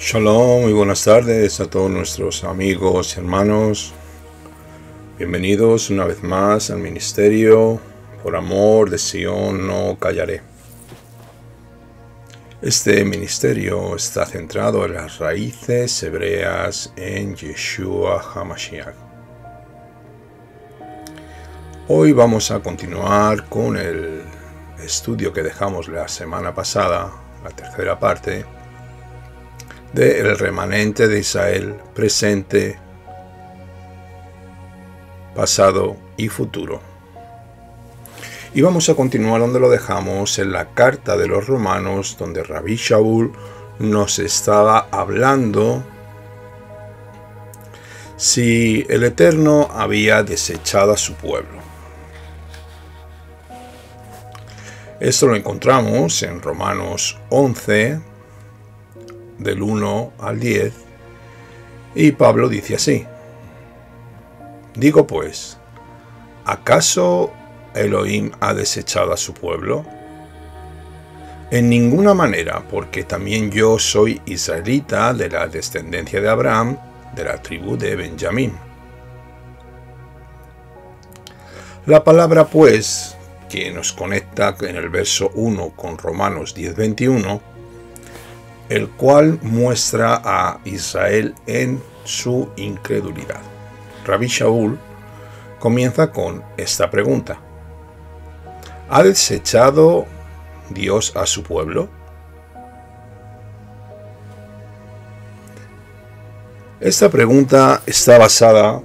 Shalom, muy buenas tardes a todos nuestros amigos y hermanos. Bienvenidos una vez más al ministerio Por Amor de Sion No Callaré. Este ministerio está centrado en las raíces hebreas en Yeshua HaMashiach. Hoy vamos a continuar con el estudio que dejamos la semana pasada, la tercera parte, del remanente de Israel presente, pasado y futuro. Y vamos a continuar donde lo dejamos en la carta de los Romanos, donde Rabbi Shaul nos estaba hablando si el Eterno había desechado a su pueblo. Esto lo encontramos en Romanos 11, del 1 al 10, y Pablo dice así: Digo pues, ¿acaso Elohim ha desechado a su pueblo? En ninguna manera, porque también yo soy israelita de la descendencia de Abraham, de la tribu de Benjamín. La palabra pues, que nos conecta en el verso 1 con Romanos 10:21, el cual muestra a Israel en su incredulidad. Rabbi Shaul comienza con esta pregunta: ¿ha desechado Dios a su pueblo? Esta pregunta está basada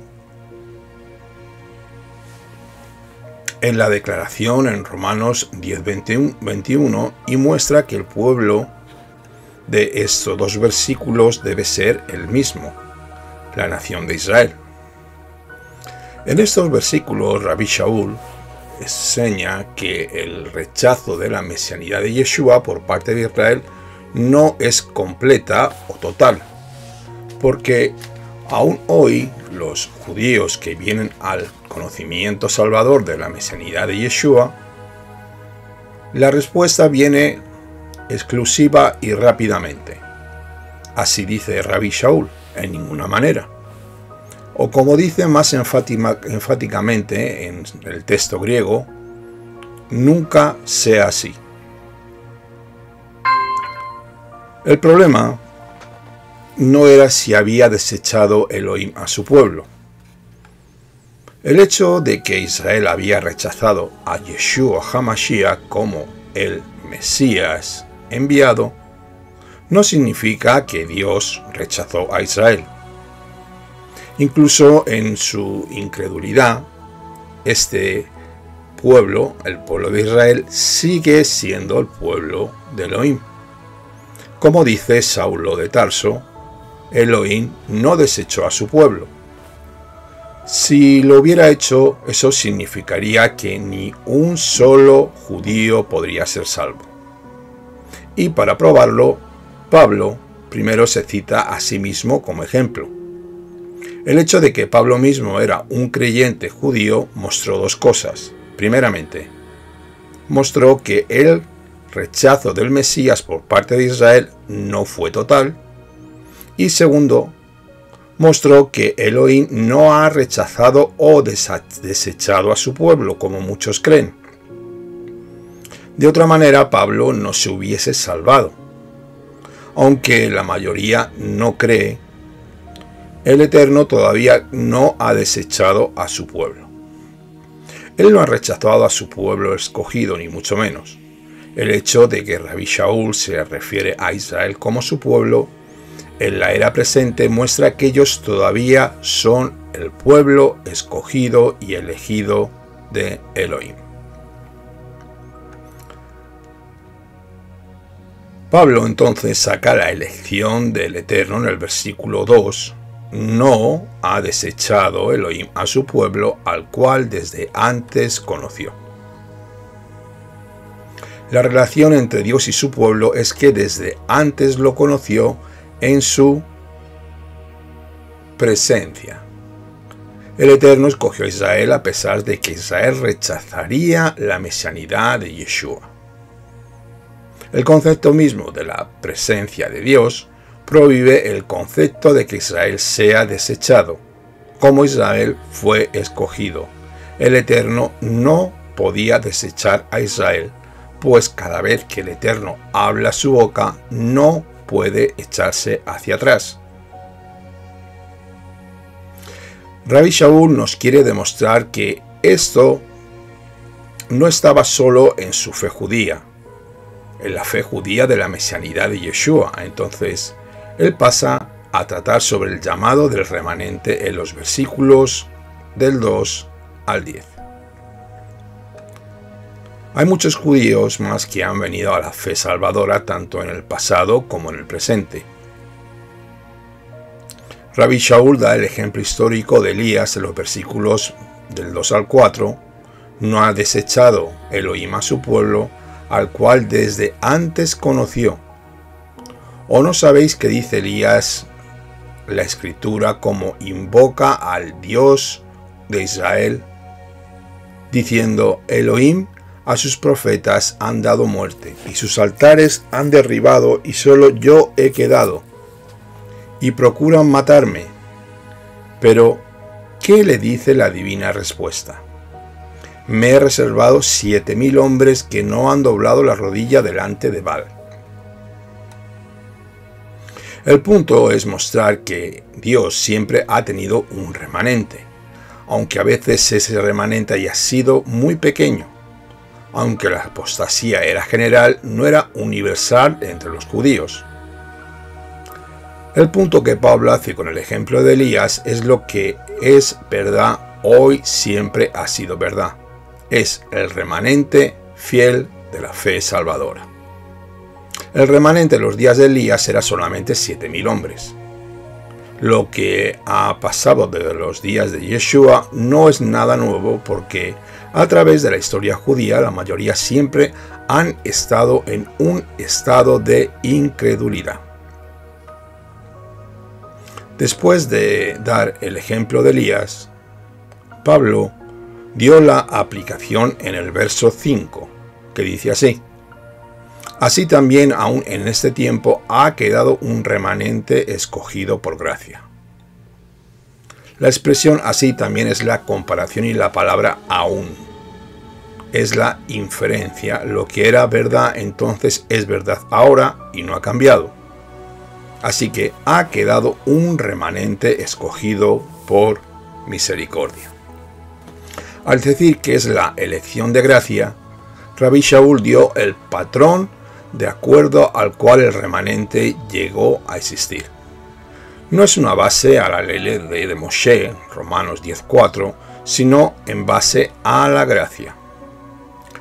en la declaración en Romanos 10:21 y muestra que el pueblo de estos dos versículos debe ser el mismo, la nación de Israel. En estos versículos, Rabbi Shaul enseña que el rechazo de la mesianidad de Yeshua por parte de Israel no es completa o total, porque aún hoy los judíos que vienen al conocimiento salvador de la mesianidad de Yeshua, la respuesta viene exclusiva y rápidamente. Así dice Rabbi Shaul: en ninguna manera. O como dice más enfáticamente en el texto griego: nunca sea así. El problema no era si había desechado Elohim a su pueblo. El hecho de que Israel había rechazado a Yeshua HaMashiach como el Mesías enviado no significa que Dios rechazó a Israel. Incluso en su incredulidad, este pueblo, el pueblo de Israel, sigue siendo el pueblo de Elohim. Como dice Saulo de Tarso, Elohim no desechó a su pueblo. Si lo hubiera hecho, eso significaría que ni un solo judío podría ser salvo. Y para probarlo, Pablo primero se cita a sí mismo como ejemplo. El hecho de que Pablo mismo era un creyente judío mostró dos cosas. Primeramente, mostró que el rechazo del Mesías por parte de Israel no fue total. Y segundo, mostró que Elohim no ha rechazado o desechado a su pueblo, como muchos creen. De otra manera, Pablo no se hubiese salvado. Aunque la mayoría no cree, el Eterno todavía no ha desechado a su pueblo. Él no ha rechazado a su pueblo escogido, ni mucho menos. El hecho de que Rabbi Shaul se refiere a Israel como su pueblo en la era presente muestra que ellos todavía son el pueblo escogido y elegido de Elohim. Pablo entonces saca la elección del Eterno en el versículo 2. No ha desechado Elohim a su pueblo, al cual desde antes conoció. La relación entre Dios y su pueblo es que desde antes lo conoció en su presencia. El Eterno escogió a Israel a pesar de que Israel rechazaría la mesianidad de Yeshua. El concepto mismo de la presencia de Dios prohíbe el concepto de que Israel sea desechado. Como Israel fue escogido, el Eterno no podía desechar a Israel, pues cada vez que el Eterno habla su boca, no puede echarse hacia atrás. Rabbi Shaul nos quiere demostrar que esto no estaba solo en su fe judía, en la fe judía de la mesianidad de Yeshua. Entonces, él pasa a tratar sobre el llamado del remanente en los versículos del 2 al 10. Hay muchos judíos más que han venido a la fe salvadora tanto en el pasado como en el presente. Rabbi Shaul da el ejemplo histórico de Elías en los versículos del 2 al 4. No ha desechado Elohim a su pueblo, al cual desde antes conoció. ¿O no sabéis que dice Elías la escritura como invoca al Dios de Israel, diciendo: Elohim a sus profetas han dado muerte, y sus altares han derribado, y solo yo he quedado, y procuran matarme? Pero, ¿qué le dice la divina respuesta? Me he reservado 7000 hombres que no han doblado la rodilla delante de Baal. El punto es mostrar que Dios siempre ha tenido un remanente, aunque a veces ese remanente haya sido muy pequeño. Aunque la apostasía era general, no era universal entre los judíos. El punto que Pablo hace con el ejemplo de Elías es lo que es verdad hoy, siempre ha sido verdad. Es el remanente fiel de la fe salvadora. El remanente en los días de Elías era solamente 7000 hombres. Lo que ha pasado desde los días de Yeshua no es nada nuevo, porque a través de la historia judía la mayoría siempre han estado en un estado de incredulidad. Después de dar el ejemplo de Elías, Pablo dio la aplicación en el verso 5, que dice así: así también aún en este tiempo ha quedado un remanente escogido por gracia. La expresión así también es la comparación, y la palabra aún es la inferencia. Lo que era verdad entonces es verdad ahora y no ha cambiado. Así que ha quedado un remanente escogido por misericordia. Al decir que es la elección de gracia, Rabbi Shaul dio el patrón de acuerdo al cual el remanente llegó a existir. No es una base a la ley de Moshe, Romanos 10:4, sino en base a la gracia.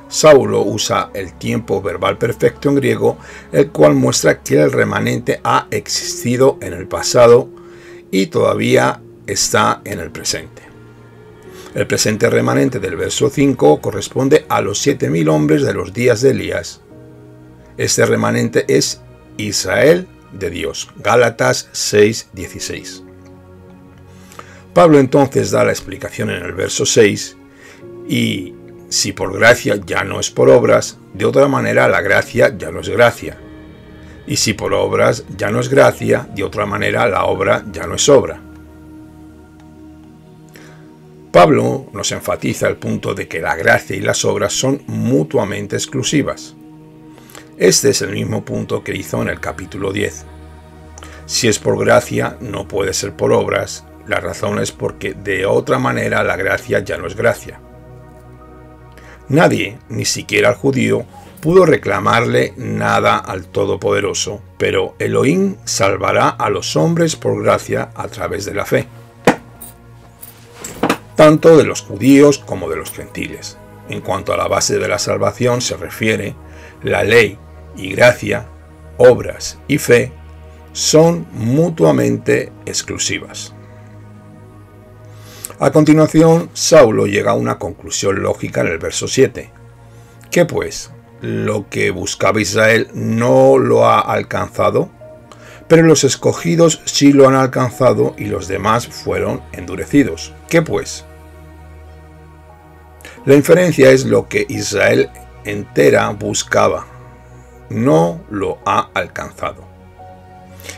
Saulo usa el tiempo verbal perfecto en griego, el cual muestra que el remanente ha existido en el pasado y todavía está en el presente. El presente remanente del verso 5 corresponde a los 7000 hombres de los días de Elías. Este remanente es Israel de Dios. Gálatas 6:16. Pablo entonces da la explicación en el verso 6, y si por gracia ya no es por obras, de otra manera la gracia ya no es gracia. Y si por obras ya no es gracia, de otra manera la obra ya no es obra. Pablo nos enfatiza el punto de que la gracia y las obras son mutuamente exclusivas. Este es el mismo punto que hizo en el capítulo 10. Si es por gracia, no puede ser por obras. La razón es porque de otra manera la gracia ya no es gracia. Nadie, ni siquiera el judío, pudo reclamarle nada al Todopoderoso, pero Elohim salvará a los hombres por gracia a través de la fe, tanto de los judíos como de los gentiles. En cuanto a la base de la salvación se refiere, la ley y gracia, obras y fe son mutuamente exclusivas. A continuación, Saulo llega a una conclusión lógica en el verso 7. ¿Qué pues? ¿Lo que buscaba Israel no lo ha alcanzado? Pero los escogidos sí lo han alcanzado y los demás fueron endurecidos. ¿Qué pues? La inferencia es lo que Israel entera buscaba. No lo ha alcanzado.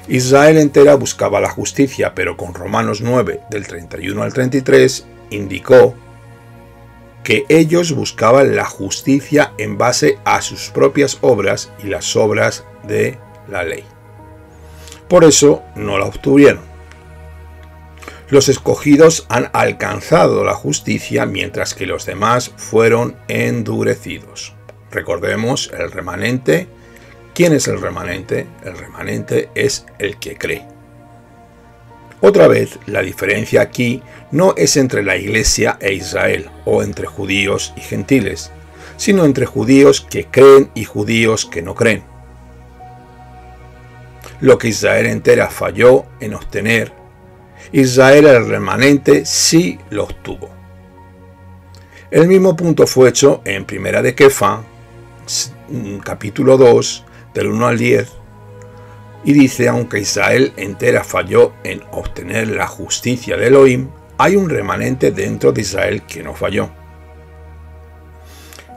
Israel entera buscaba la justicia, pero con Romanos 9, del 31 al 33, indicó que ellos buscaban la justicia en base a sus propias obras y las obras de la ley. Por eso no la obtuvieron. Los escogidos han alcanzado la justicia, mientras que los demás fueron endurecidos. Recordemos el remanente. ¿Quién es el remanente? El remanente es el que cree. Otra vez, la diferencia aquí no es entre la Iglesia e Israel, o entre judíos y gentiles, sino entre judíos que creen y judíos que no creen. Lo que Israel entera falló en obtener, Israel el remanente sí lo obtuvo. El mismo punto fue hecho en Primera de Kefa, capítulo 2, del 1 al 10, y dice: aunque Israel entera falló en obtener la justicia de Elohim, hay un remanente dentro de Israel que no falló.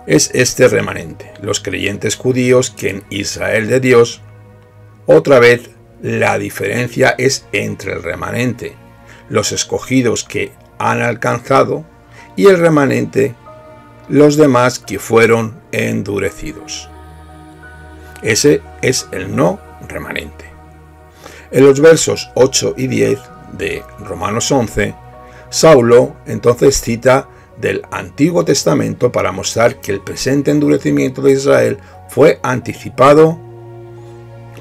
Es este remanente, los creyentes judíos, que en Israel de Dios. Otra vez, la diferencia es entre el remanente, los escogidos que han alcanzado, y el remanente, los demás que fueron endurecidos. Ese es el no remanente. En los versos 8 y 10 de Romanos 11, Saulo entonces cita del Antiguo Testamento para mostrar que el presente endurecimiento de Israel fue anticipado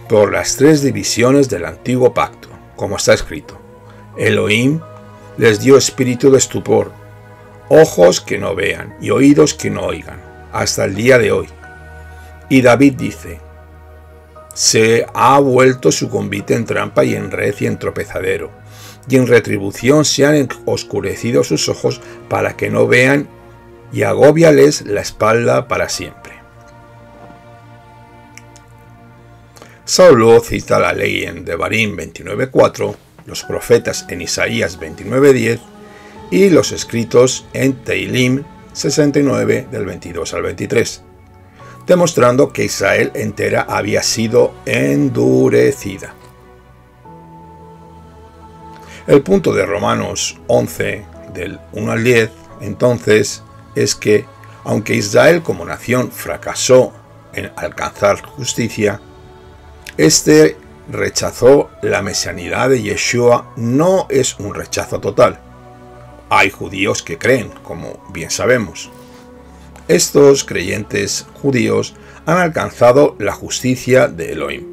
por las tres divisiones del antiguo pacto, como está escrito: Elohim les dio espíritu de estupor, ojos que no vean y oídos que no oigan, hasta el día de hoy. Y David dice: se ha vuelto su convite en trampa y en red y en tropezadero, y en retribución se han oscurecido sus ojos para que no vean, y agóbiales la espalda para siempre. Saulo cita la ley en Devarim 29.4, los profetas en Isaías 29.10 y los escritos en Teilim 69 del 22 al 23, demostrando que Israel entera había sido endurecida. El punto de Romanos 11 del 1 al 10 entonces es que, aunque Israel como nación fracasó en alcanzar justicia, este rechazó la mesianidad de Yeshua. No es un rechazo total. Hay judíos que creen, como bien sabemos. Estos creyentes judíos han alcanzado la justicia de Elohim.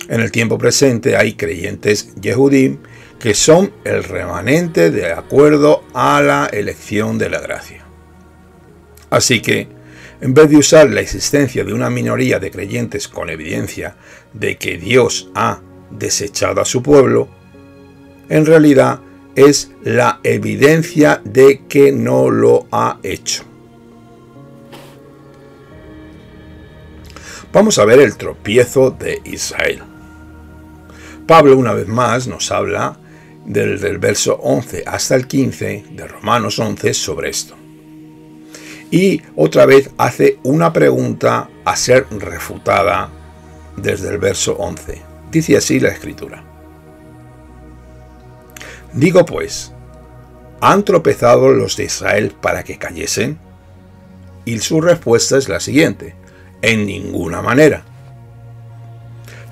En el tiempo presente hay creyentes Yehudim que son el remanente de acuerdo a la elección de la gracia. Así que, en vez de usar la existencia de una minoría de creyentes con evidencia de que Dios ha desechado a su pueblo, en realidad es la evidencia de que no lo ha hecho. Vamos a ver el tropiezo de Israel. Pablo una vez más nos habla del verso 11 hasta el 15 de Romanos 11 sobre esto. Y otra vez hace una pregunta a ser refutada desde el verso 11. Dice así la Escritura: digo pues, ¿han tropezado los de Israel para que cayesen? Y su respuesta es la siguiente: en ninguna manera.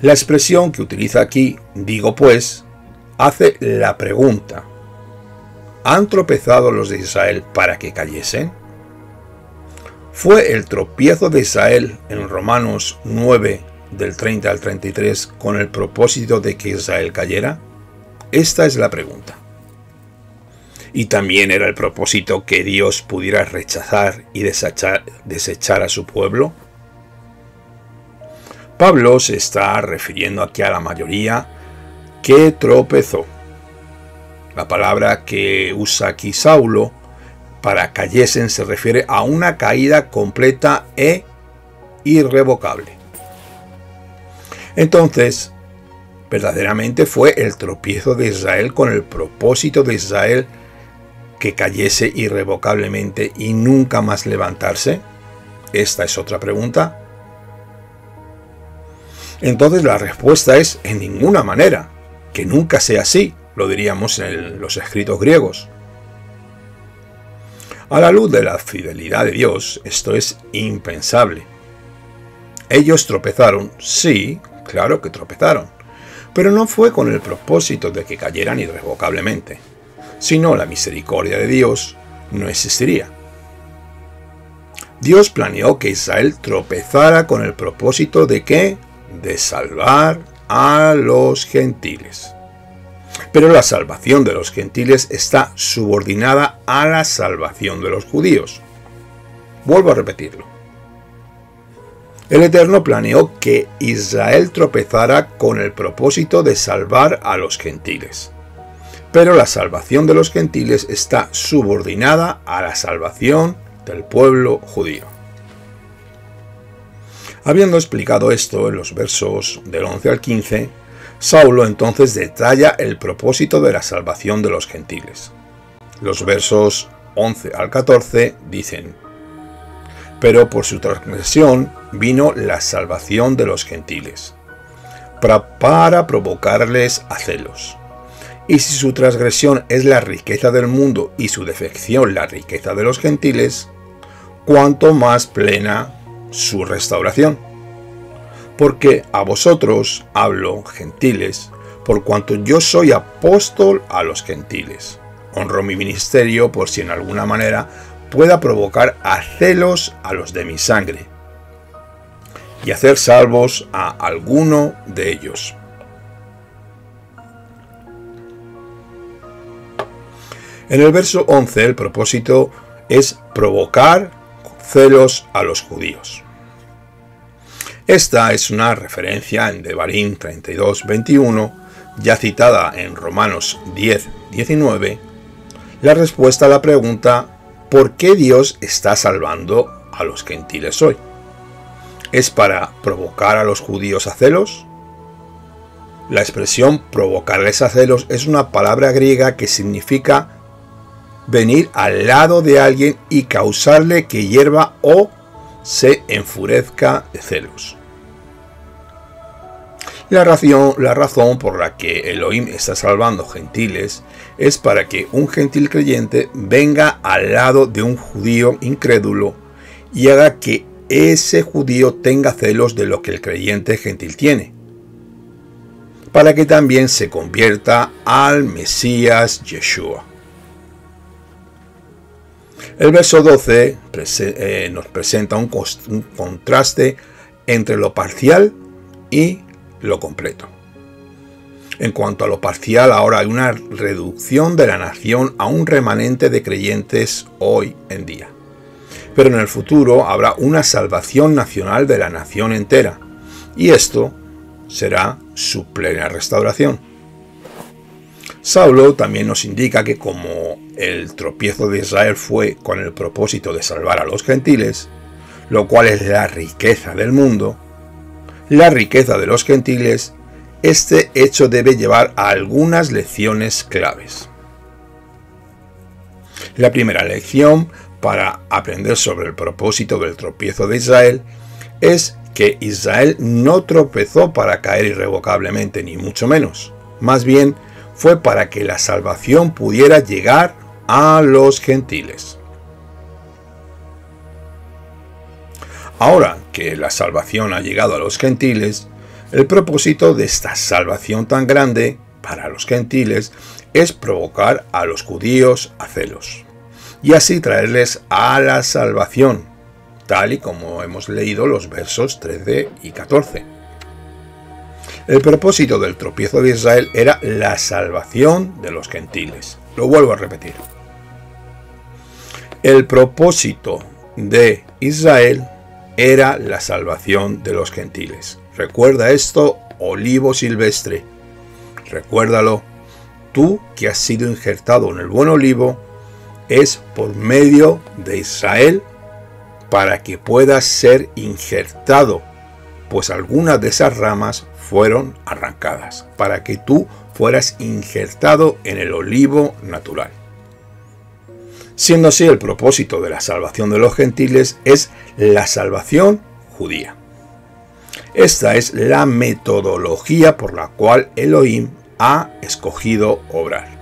La expresión que utiliza aquí, digo pues, hace la pregunta: ¿han tropezado los de Israel para que cayesen? ¿Fue el tropiezo de Israel en Romanos 9, del 30 al 33, con el propósito de que Israel cayera? Esta es la pregunta. ¿Y también era el propósito que Dios pudiera rechazar y desechar a su pueblo? Pablo se está refiriendo aquí a la mayoría que tropezó. La palabra que usa aquí Saulo para cayesen se refiere a una caída completa e irrevocable. Entonces, verdaderamente fue el tropiezo de Israel con el propósito de Israel que cayese irrevocablemente y nunca más levantarse. Esta es otra pregunta. Entonces la respuesta es en ninguna manera, que nunca sea así, lo diríamos en los escritos griegos. A la luz de la fidelidad de Dios, esto es impensable. Ellos tropezaron, sí, claro que tropezaron, pero no fue con el propósito de que cayeran irrevocablemente, sino la misericordia de Dios no existiría. Dios planeó que Israel tropezara con el propósito de ¿qué? De salvar a los gentiles. Pero la salvación de los gentiles está subordinada a la salvación de los judíos. Vuelvo a repetirlo. El Eterno planeó que Israel tropezara con el propósito de salvar a los gentiles. Pero la salvación de los gentiles está subordinada a la salvación del pueblo judío. Habiendo explicado esto en los versos del 11 al 15, Saulo entonces detalla el propósito de la salvación de los gentiles. Los versos 11 al 14 dicen: pero por su transgresión vino la salvación de los gentiles, para provocarles a celos. Y si su transgresión es la riqueza del mundo y su defección la riqueza de los gentiles, cuánto más plena su restauración. Porque a vosotros hablo, gentiles, por cuanto yo soy apóstol a los gentiles. Honro mi ministerio por si en alguna manera pueda provocar a celos a los de mi sangre y hacer salvos a alguno de ellos. En el verso 11 el propósito es provocar celos a los judíos. Esta es una referencia en Devarim 32:21, ya citada en Romanos 10:19, la respuesta a la pregunta ¿por qué Dios está salvando a los gentiles hoy? ¿Es para provocar a los judíos a celos? La expresión provocarles a celos es una palabra griega que significa venir al lado de alguien y causarle que hierva o se enfurezca de celos. La razón por la que Elohim está salvando gentiles es para que un gentil creyente venga al lado de un judío incrédulo y haga que ese judío tenga celos de lo que el creyente gentil tiene, para que también se convierta al Mesías Yeshua. El verso 12 nos presenta un contraste entre lo parcial y lo completo. En cuanto a lo parcial, ahora hay una reducción de la nación a un remanente de creyentes hoy en día. Pero en el futuro habrá una salvación nacional de la nación entera, y esto será su plena restauración. Saulo también nos indica que como el tropiezo de Israel fue con el propósito de salvar a los gentiles, lo cual es la riqueza del mundo, la riqueza de los gentiles, este hecho debe llevar a algunas lecciones claves. La primera lección para aprender sobre el propósito del tropiezo de Israel es que Israel no tropezó para caer irrevocablemente, ni mucho menos. Más bien, fue para que la salvación pudiera llegar a los gentiles. Ahora que la salvación ha llegado a los gentiles, el propósito de esta salvación tan grande para los gentiles es provocar a los judíos a celos, y así traerles a la salvación, tal y como hemos leído los versos 13 y 14. El propósito del tropiezo de Israel era la salvación de los gentiles. Lo vuelvo a repetir. El propósito de Israel era la salvación de los gentiles. Recuerda esto, olivo silvestre. Recuérdalo, tú que has sido injertado en el buen olivo, es por medio de Israel para que puedas ser injertado, pues algunas de esas ramas fueron arrancadas, para que tú fueras injertado en el olivo natural. Siendo así, el propósito de la salvación de los gentiles es la salvación judía. Esta es la metodología por la cual Elohim ha escogido obrar.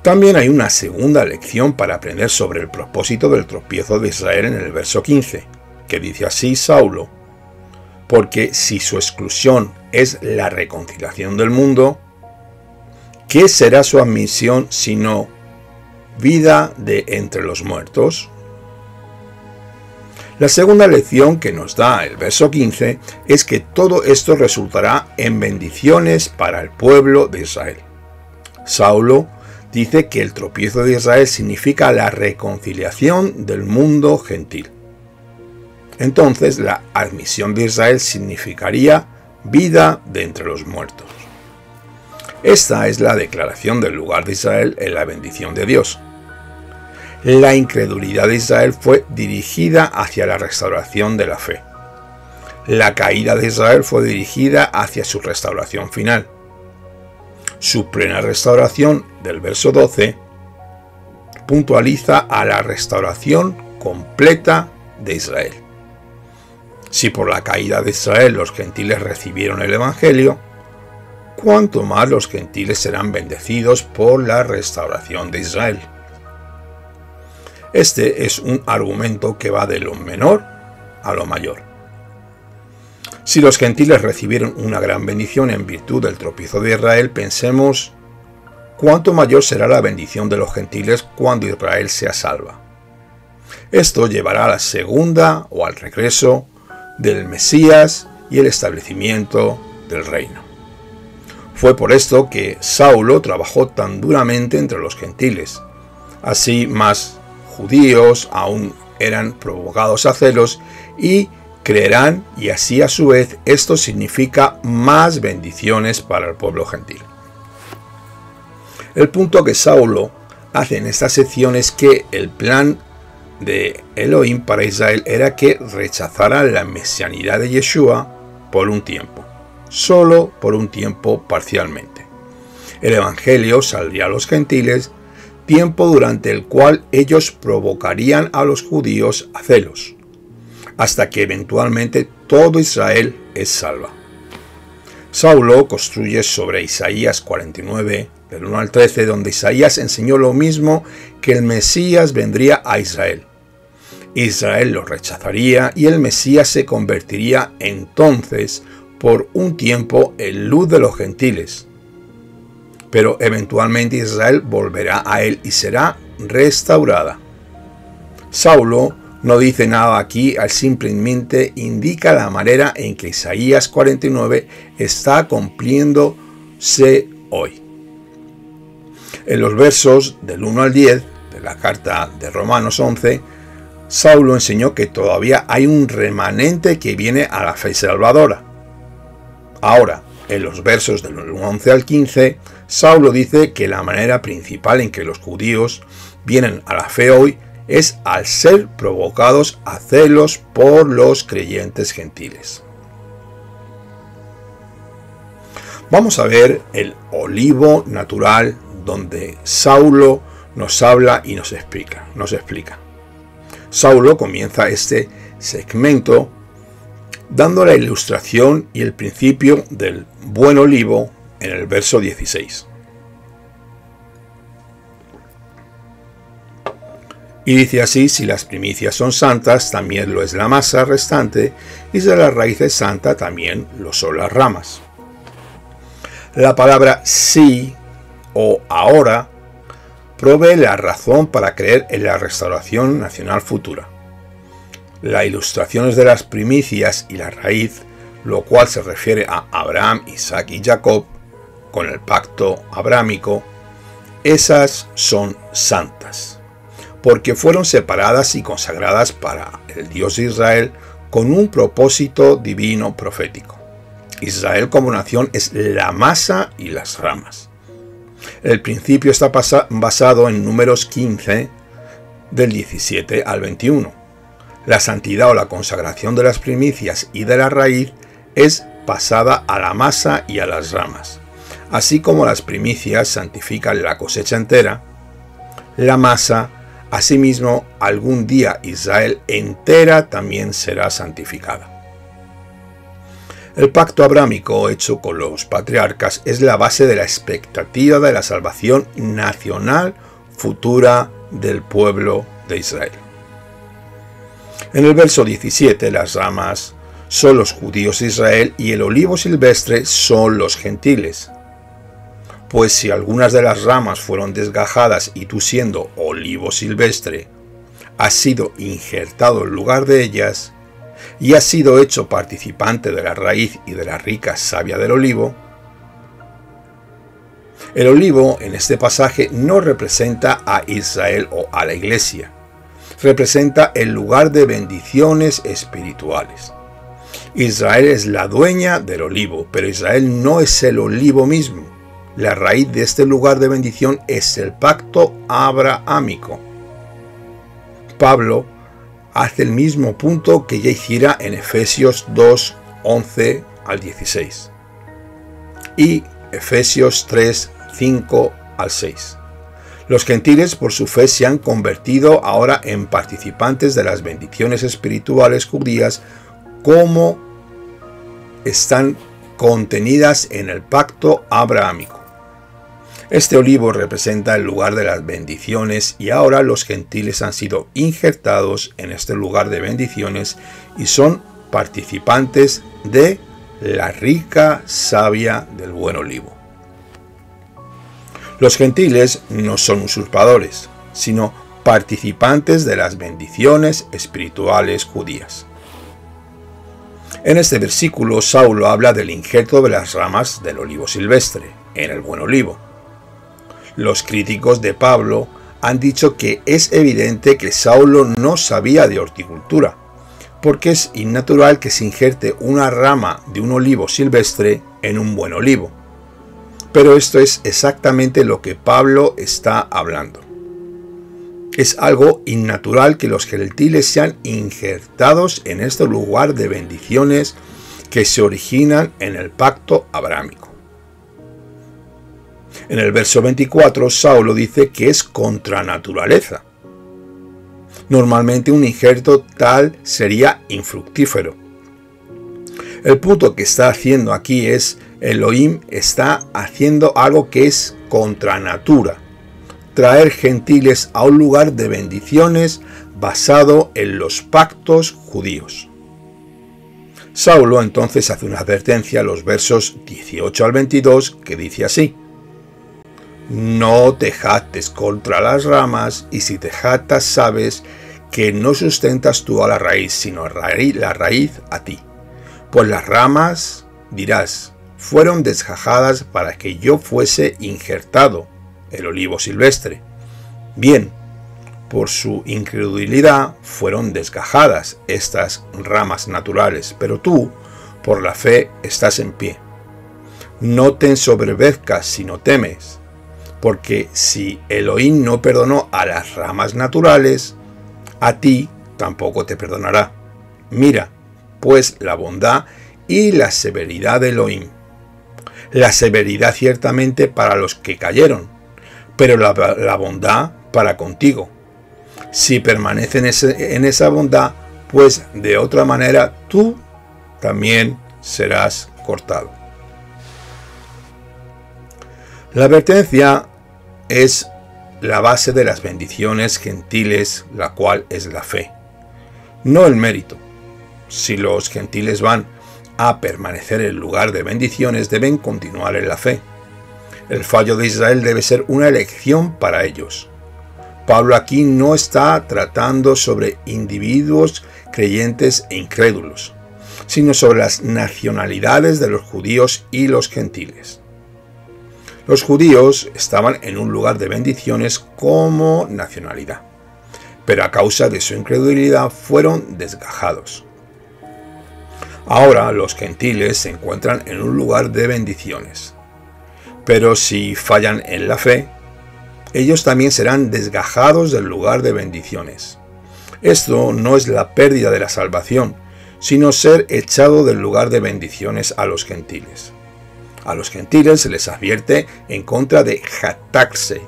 También hay una segunda lección para aprender sobre el propósito del tropiezo de Israel en el verso 15, que dice así Saulo: porque si su exclusión es la reconciliación del mundo, ¿qué será su admisión sino vida de entre los muertos? La segunda lección que nos da el verso 15 es que todo esto resultará en bendiciones para el pueblo de Israel. Saulo dice que el tropiezo de Israel significa la reconciliación del mundo gentil. Entonces la admisión de Israel significaría vida de entre los muertos. Esta es la declaración del lugar de Israel en la bendición de Dios. La incredulidad de Israel fue dirigida hacia la restauración de la fe. La caída de Israel fue dirigida hacia su restauración final. Su plena restauración, del verso 12, puntualiza a la restauración completa de Israel. Si por la caída de Israel los gentiles recibieron el Evangelio, cuánto más los gentiles serán bendecidos por la restauración de Israel. Este es un argumento que va de lo menor a lo mayor. Si los gentiles recibieron una gran bendición en virtud del tropiezo de Israel, pensemos cuánto mayor será la bendición de los gentiles cuando Israel sea salva. Esto llevará a la segunda o al regreso del Mesías y el establecimiento del reino. Fue por esto que Saulo trabajó tan duramente entre los gentiles. Así más judíos aún eran provocados a celos y creerán, y así a su vez esto significa más bendiciones para el pueblo gentil. El punto que Saulo hace en esta sección es que el plan de Elohim para Israel era que rechazara la mesianidad de Yeshua por un tiempo, solo por un tiempo parcialmente. El Evangelio saldría a los gentiles, tiempo durante el cual ellos provocarían a los judíos a celos, hasta que eventualmente todo Israel es salva. Saulo construye sobre Isaías 49, del 1 al 13, donde Isaías enseñó lo mismo, que el Mesías vendría a Israel. Israel lo rechazaría y el Mesías se convertiría entonces por un tiempo en luz de los gentiles. Pero eventualmente Israel volverá a él y será restaurada. Saulo no dice nada aquí, él simplemente indica la manera en que Isaías 49 está cumpliéndose hoy. En los versos del 1 al 10 de la carta de Romanos 11, Saulo enseñó que todavía hay un remanente que viene a la fe salvadora. Ahora, en los versos del 11 al 15, Saulo dice que la manera principal en que los judíos vienen a la fe hoy es al ser provocados a celos por los creyentes gentiles. Vamos a ver el olivo natural donde Saulo nos habla y nos explica. Saulo comienza este segmento dando la ilustración y el principio del buen olivo en el verso 16. Y dice así: si las primicias son santas, también lo es la masa restante, y si la raíz es santa, también lo son las ramas. La palabra sí o ahora provee la razón para creer en la restauración nacional futura. La ilustración es de las primicias y la raíz, lo cual se refiere a Abraham, Isaac y Jacob, con el pacto abrámico. Esas son santas, porque fueron separadas y consagradas para el Dios de Israel con un propósito divino profético. Israel como nación es la masa y las ramas. El principio está basado en Números 15, del 17 al 21. La santidad o la consagración de las primicias y de la raíz es pasada a la masa y a las ramas. Así como las primicias santifican la cosecha entera, la masa Asimismo, algún día Israel entera también será santificada. El pacto abrámico hecho con los patriarcas es la base de la expectativa de la salvación nacional futura del pueblo de Israel. En el verso 17, las ramas son los judíos de Israel y el olivo silvestre son los gentiles. Pues si algunas de las ramas fueron desgajadas y tú, siendo olivo silvestre, has sido injertado en lugar de ellas y has sido hecho participante de la raíz y de la rica savia del olivo, el olivo en este pasaje no representa a Israel o a la iglesia, representa el lugar de bendiciones espirituales. Israel es la dueña del olivo, pero Israel no es el olivo mismo. La raíz de este lugar de bendición es el pacto abrahámico. Pablo hace el mismo punto que ya hiciera en Efesios 2, 11 al 16 y Efesios 3, 5 al 6. Los gentiles por su fe se han convertido ahora en participantes de las bendiciones espirituales judías como están contenidas en el pacto abrahámico. Este olivo representa el lugar de las bendiciones y ahora los gentiles han sido injertados en este lugar de bendiciones y son participantes de la rica savia del buen olivo. Los gentiles no son usurpadores, sino participantes de las bendiciones espirituales judías. En este versículo, Saulo habla del injerto de las ramas del olivo silvestre en el buen olivo. Los críticos de Pablo han dicho que es evidente que Saulo no sabía de horticultura, porque es innatural que se injerte una rama de un olivo silvestre en un buen olivo. Pero esto es exactamente lo que Pablo está hablando. Es algo innatural que los gentiles sean injertados en este lugar de bendiciones que se originan en el pacto abrahámico. En el verso 24, Saulo dice que es contra naturaleza. Normalmente un injerto tal sería infructífero. El punto que está haciendo aquí es Elohim está haciendo algo que es contra natura. Traer gentiles a un lugar de bendiciones basado en los pactos judíos. Saulo entonces hace una advertencia a los versos 18 al 22 que dice así: no te jactes contra las ramas, y si te jactas sabes que no sustentas tú a la raíz, sino la raíz a ti. Pues las ramas, dirás, fueron desgajadas para que yo fuese injertado, el olivo silvestre. Bien, por su incredulidad fueron desgajadas estas ramas naturales, pero tú, por la fe, estás en pie. No te ensoberbezcas si no temes, porque si Elohim no perdonó a las ramas naturales, a ti tampoco te perdonará. Mira, pues, la bondad y la severidad de Elohim. La severidad ciertamente para los que cayeron, pero la bondad para contigo. Si permaneces en esa bondad, pues de otra manera tú también serás cortado. La advertencia es la base de las bendiciones gentiles, la cual es la fe, no el mérito. Si los gentiles van a permanecer en lugar de bendiciones, deben continuar en la fe. El fallo de Israel debe ser una elección para ellos. Pablo aquí no está tratando sobre individuos creyentes e incrédulos, sino sobre las nacionalidades de los judíos y los gentiles. Los judíos estaban en un lugar de bendiciones como nacionalidad, pero a causa de su incredulidad fueron desgajados. Ahora los gentiles se encuentran en un lugar de bendiciones, pero si fallan en la fe, ellos también serán desgajados del lugar de bendiciones. Esto no es la pérdida de la salvación, sino ser echado del lugar de bendiciones a los gentiles. A los gentiles se les advierte en contra de jactarse.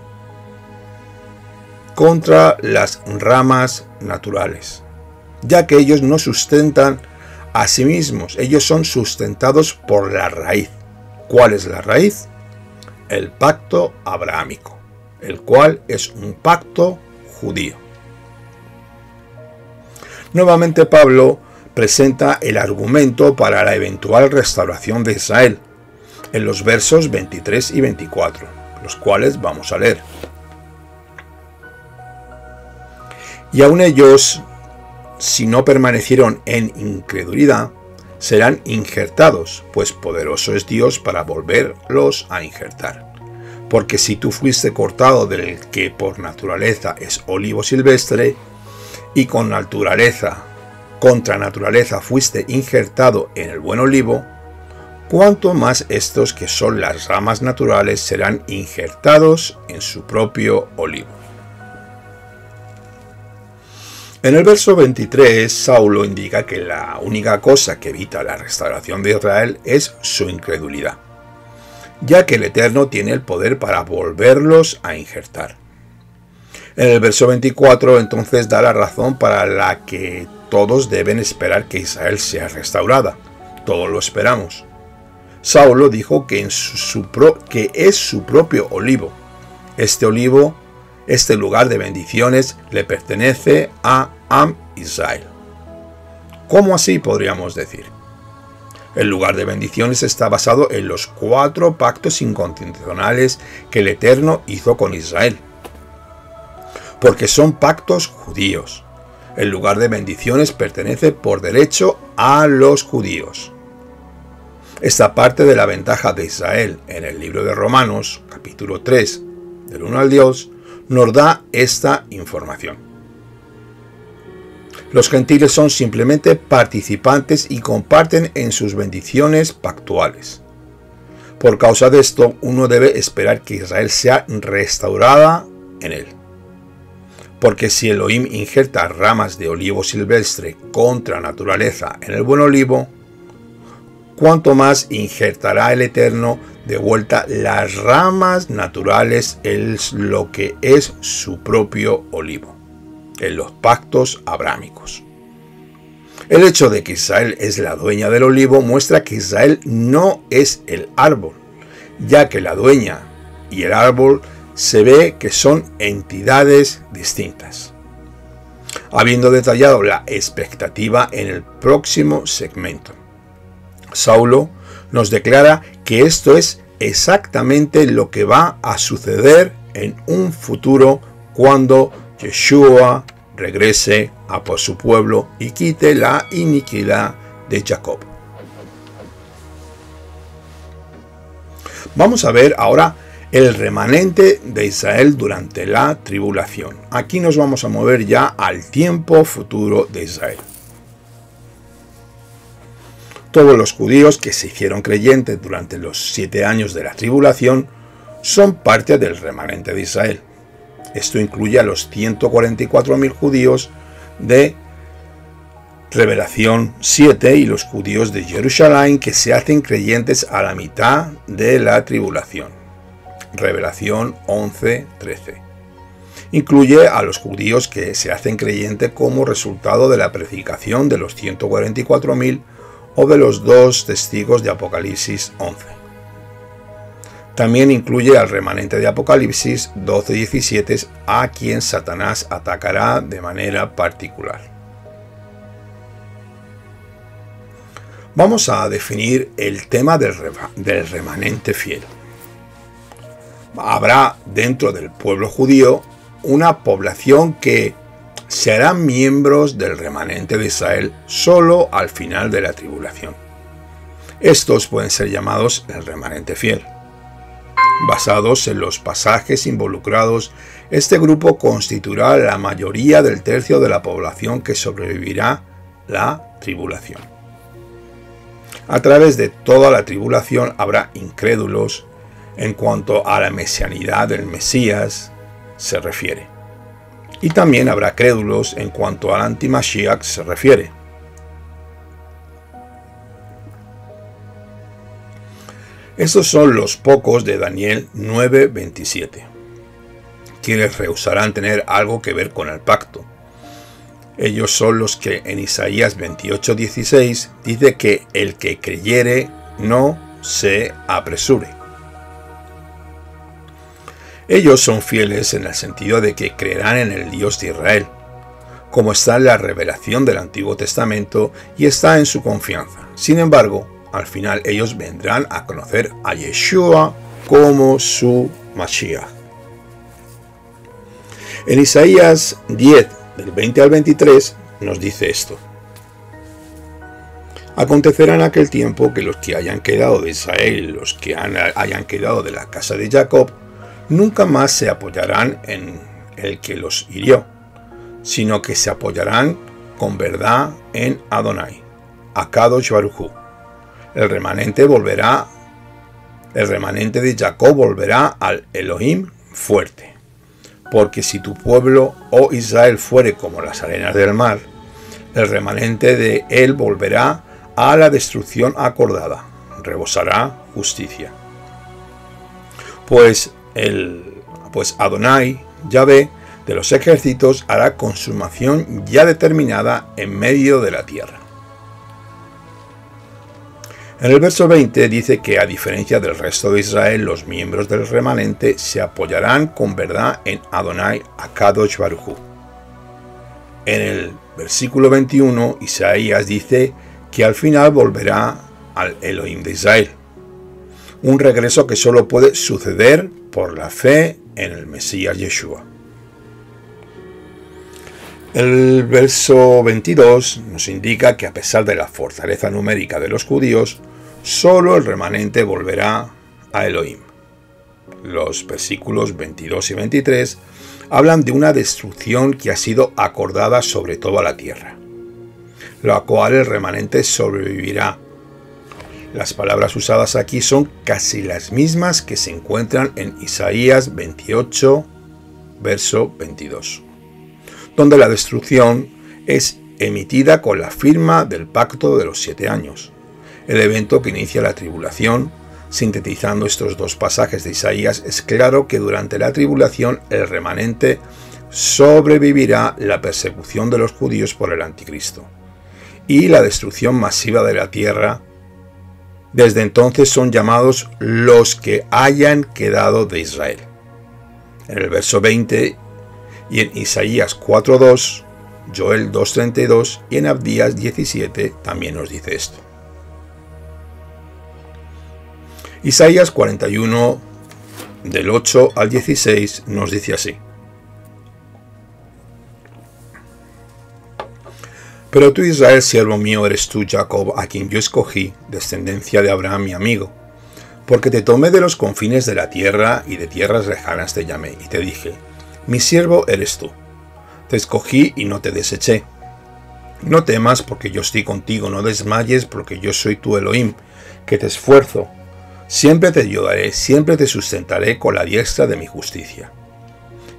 contra las ramas naturales, ya que ellos no sustentan a sí mismos, ellos son sustentados por la raíz. ¿Cuál es la raíz? El pacto abrahámico, el cual es un pacto judío. Nuevamente Pablo presenta el argumento para la eventual restauración de Israel en los versos 23 y 24, los cuales vamos a leer. Y aun ellos, si no permanecieron en incredulidad, serán injertados, pues poderoso es Dios para volverlos a injertar. Porque si tú fuiste cortado del que por naturaleza es olivo silvestre, y contra naturaleza fuiste injertado en el buen olivo, cuanto más estos que son las ramas naturales serán injertados en su propio olivo. En el verso 23, Saulo indica que la única cosa que evita la restauración de Israel es su incredulidad, ya que el Eterno tiene el poder para volverlos a injertar. En el verso 24, entonces, da la razón para la que todos deben esperar que Israel sea restaurada. Todos lo esperamos. Saulo dijo que es su propio olivo. Este lugar de bendiciones le pertenece a Am Israel. ¿Cómo así podríamos decir? El lugar de bendiciones está basado en los 4 pactos incondicionales que el Eterno hizo con Israel, porque son pactos judíos. El lugar de bendiciones pertenece por derecho a los judíos. Esta parte de la ventaja de Israel en el libro de Romanos, capítulo 3, del 1 al 2, nos da esta información. Los gentiles son simplemente participantes y comparten en sus bendiciones pactuales. Por causa de esto, uno debe esperar que Israel sea restaurada en él. Porque si Elohim injerta ramas de olivo silvestre contra naturaleza en el buen olivo, cuanto más injertará el Eterno de vuelta las ramas naturales en lo que es su propio olivo, en los pactos abrámicos. El hecho de que Israel es la dueña del olivo muestra que Israel no es el árbol, ya que la dueña y el árbol se ve que son entidades distintas. Habiendo detallado la expectativa en el próximo segmento, Saulo nos declara que esto es exactamente lo que va a suceder en un futuro cuando Yeshua regrese a por su pueblo y quite la iniquidad de Jacob. Vamos a ver ahora el remanente de Israel durante la tribulación. Aquí nos vamos a mover ya al tiempo futuro de Israel. Todos los judíos que se hicieron creyentes durante los 7 años de la tribulación son parte del remanente de Israel. Esto incluye a los 144.000 judíos de Revelación 7 y los judíos de Jerusalén que se hacen creyentes a la mitad de la tribulación. Revelación 11:13. Incluye a los judíos que se hacen creyentes como resultado de la predicación de los 144.000 o de los 2 testigos de Apocalipsis 11. También incluye al remanente de Apocalipsis 12:17, a quien Satanás atacará de manera particular. Vamos a definir el tema del remanente fiel. Habrá dentro del pueblo judío una población que serán miembros del remanente de Israel solo al final de la tribulación. Estos pueden ser llamados el remanente fiel. Basados en los pasajes involucrados, este grupo constituirá la mayoría del tercio de la población que sobrevivirá la tribulación. A través de toda la tribulación habrá incrédulos en cuanto a la mesianidad del Mesías se refiere. Y también habrá crédulos en cuanto al anti-Mashiach se refiere. Estos son los pocos de Daniel 9:27. quienes rehusarán tener algo que ver con el pacto. Ellos son los que en Isaías 28:16 dice que el que creyere no se apresure. Ellos son fieles en el sentido de que creerán en el Dios de Israel, como está en la revelación del Antiguo Testamento y está en su confianza. Sin embargo, al final ellos vendrán a conocer a Yeshua como su Mashiach. En Isaías 10, del 20 al 23, nos dice esto. Acontecerá en aquel tiempo que los que hayan quedado de Israel, los que hayan quedado de la casa de Jacob, nunca más se apoyarán en el que los hirió, sino que se apoyarán con verdad en Adonai, Akadosh Baruj Hu. El remanente de Jacob volverá al Elohim fuerte. Porque si tu pueblo, oh Israel, fuere como las arenas del mar, el remanente de él volverá a la destrucción acordada, rebosará justicia. Pues Adonai, Yahvé, de los ejércitos, hará consumación ya determinada en medio de la tierra. En el verso 20 dice que a diferencia del resto de Israel, los miembros del remanente se apoyarán con verdad en Adonai Akadosh Baruj Hu. En el versículo 21, Isaías dice que al final volverá al Elohim de Israel. Un regreso que solo puede suceder por la fe en el Mesías Yeshua. El verso 22 nos indica que a pesar de la fortaleza numérica de los judíos, solo el remanente volverá a Elohim. Los versículos 22 y 23 hablan de una destrucción que ha sido acordada sobre toda la tierra, la cual el remanente sobrevivirá. Las palabras usadas aquí son casi las mismas que se encuentran en Isaías 28, verso 22, donde la destrucción es emitida con la firma del pacto de los 7 años, el evento que inicia la tribulación. Sintetizando estos dos pasajes de Isaías, es claro que durante la tribulación el remanente sobrevivirá la persecución de los judíos por el anticristo y la destrucción masiva de la tierra. Desde entonces son llamados los que hayan quedado de Israel. En el verso 20 y en Isaías 4:2, Joel 2:32 y en Abdías 17 también nos dice esto. Isaías 41, del 8 al 16, nos dice así. Pero tú, Israel, siervo mío, eres tú, Jacob, a quien yo escogí, descendencia de Abraham, mi amigo, porque te tomé de los confines de la tierra y de tierras lejanas te llamé, y te dije, mi siervo eres tú. Te escogí y no te deseché. No temas, porque yo estoy contigo, no desmayes, porque yo soy tu Elohim, que te esfuerzo. Siempre te ayudaré, siempre te sustentaré con la diestra de mi justicia.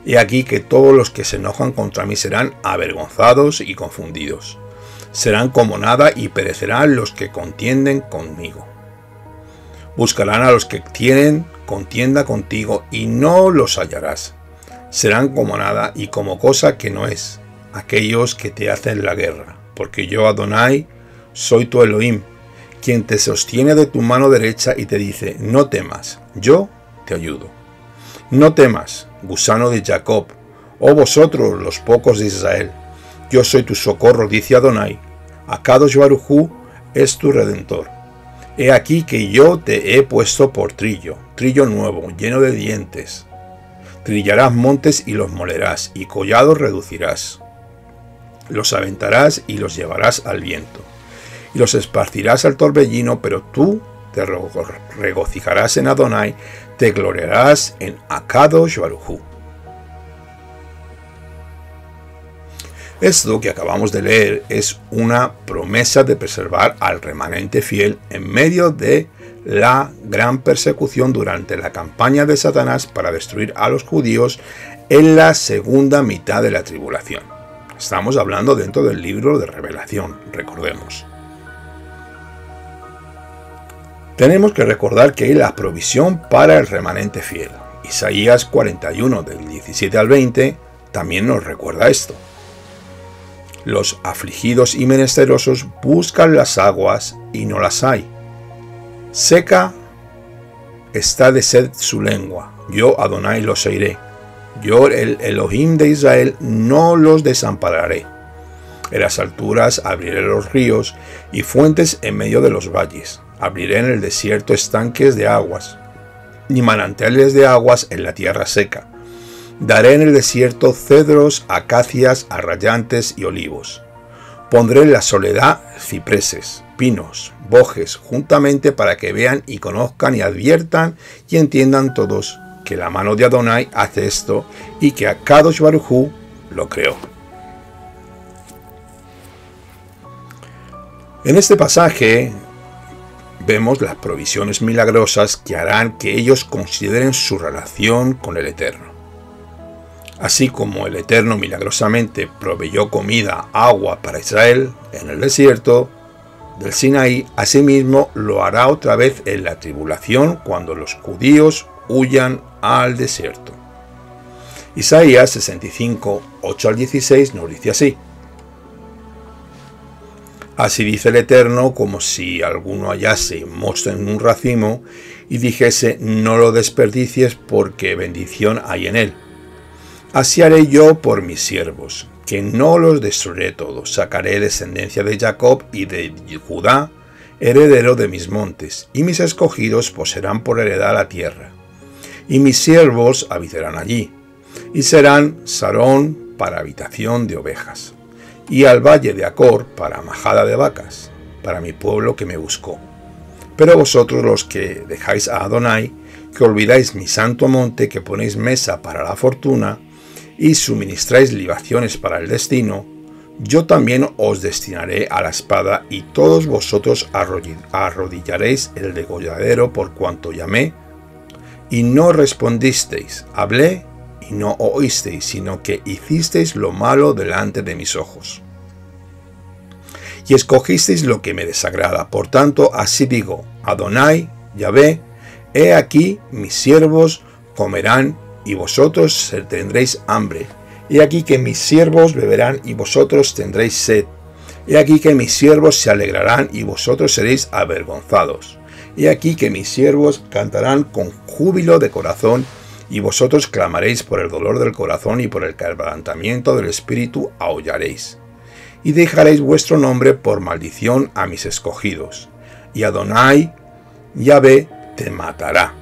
He aquí que todos los que se enojan contra mí serán avergonzados y confundidos. Serán como nada y perecerán los que contienden conmigo. Buscarán a los que tienen contienda contigo y no los hallarás. Serán como nada y como cosa que no es, aquellos que te hacen la guerra. Porque yo, Adonai, soy tu Elohim, quien te sostiene de tu mano derecha y te dice, no temas, yo te ayudo. No temas, gusano de Jacob, oh vosotros los pocos de Israel, yo soy tu socorro, dice Adonai, Akadosh Baruj Hu es tu redentor. He aquí que yo te he puesto por trillo nuevo, lleno de dientes. Trillarás montes y los molerás, y collados reducirás. Los aventarás y los llevarás al viento. Y los esparcirás al torbellino, pero tú te regocijarás en Adonai, te gloriarás en Akadosh Baruj Hu. Esto que acabamos de leer es una promesa de preservar al remanente fiel en medio de la gran persecución durante la campaña de Satanás para destruir a los judíos en la segunda mitad de la tribulación. Estamos hablando dentro del libro de Revelación, recordemos. Tenemos que recordar que hay la provisión para el remanente fiel. Isaías 41 del 17 al 20 también nos recuerda esto. Los afligidos y menesterosos buscan las aguas y no las hay. Seca está de sed su lengua. Yo, Adonai, los oiré. Yo, el Elohim de Israel, no los desampararé. En las alturas abriré los ríos y fuentes en medio de los valles. Abriré en el desierto estanques de aguas y manantiales de aguas en la tierra seca. Daré en el desierto cedros, acacias, arrayantes y olivos. Pondré en la soledad cipreses, pinos, bojes, juntamente para que vean y conozcan y adviertan y entiendan todos que la mano de Adonai hace esto y que Akadosh Baruj Hu lo creó. En este pasaje vemos las provisiones milagrosas que harán que ellos consideren su relación con el Eterno. Así como el Eterno milagrosamente proveyó comida, agua para Israel en el desierto del Sinaí, asimismo lo hará otra vez en la tribulación cuando los judíos huyan al desierto. Isaías 65, 8 al 16 nos dice así: Así dice el Eterno, como si alguno hallase mosto en un racimo y dijese, no lo desperdicies porque bendición hay en él. Así haré yo por mis siervos, que no los destruiré todos. Sacaré descendencia de Jacob y de Judá, heredero de mis montes, y mis escogidos poseerán por heredad la tierra. Y mis siervos habitarán allí, y serán Sarón para habitación de ovejas, y al valle de Acor para majada de vacas, para mi pueblo que me buscó. Pero vosotros los que dejáis a Adonai, que olvidáis mi santo monte, que ponéis mesa para la fortuna, y suministráis libaciones para el destino, yo también os destinaré a la espada, y todos vosotros arrodillaréis el degolladero por cuanto llamé, y no respondisteis, hablé, y no oísteis, sino que hicisteis lo malo delante de mis ojos. Y escogisteis lo que me desagrada. Por tanto, así digo, Adonai, Yahvé, he aquí mis siervos comerán y vosotros tendréis hambre. He aquí que mis siervos beberán y vosotros tendréis sed. He aquí que mis siervos se alegrarán y vosotros seréis avergonzados. He aquí que mis siervos cantarán con júbilo de corazón y vosotros clamaréis por el dolor del corazón y por el quebrantamiento del espíritu aullaréis. Y dejaréis vuestro nombre por maldición a mis escogidos. Y Adonai, Yahvé, te matará,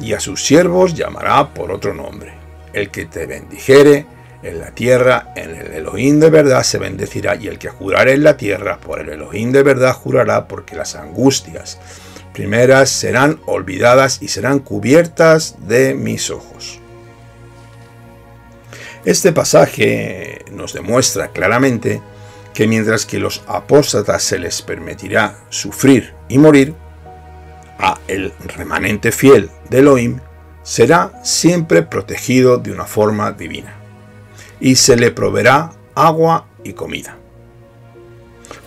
y a sus siervos llamará por otro nombre. El que te bendijere en la tierra, en el Elohim de verdad se bendecirá, y el que jurare en la tierra, por el Elohim de verdad jurará, porque las angustias primeras serán olvidadas y serán cubiertas de mis ojos. Este pasaje nos demuestra claramente que mientras que los apóstatas se les permitirá sufrir y morir, a el remanente fiel de Elohim será siempre protegido de una forma divina, y se le proveerá agua y comida.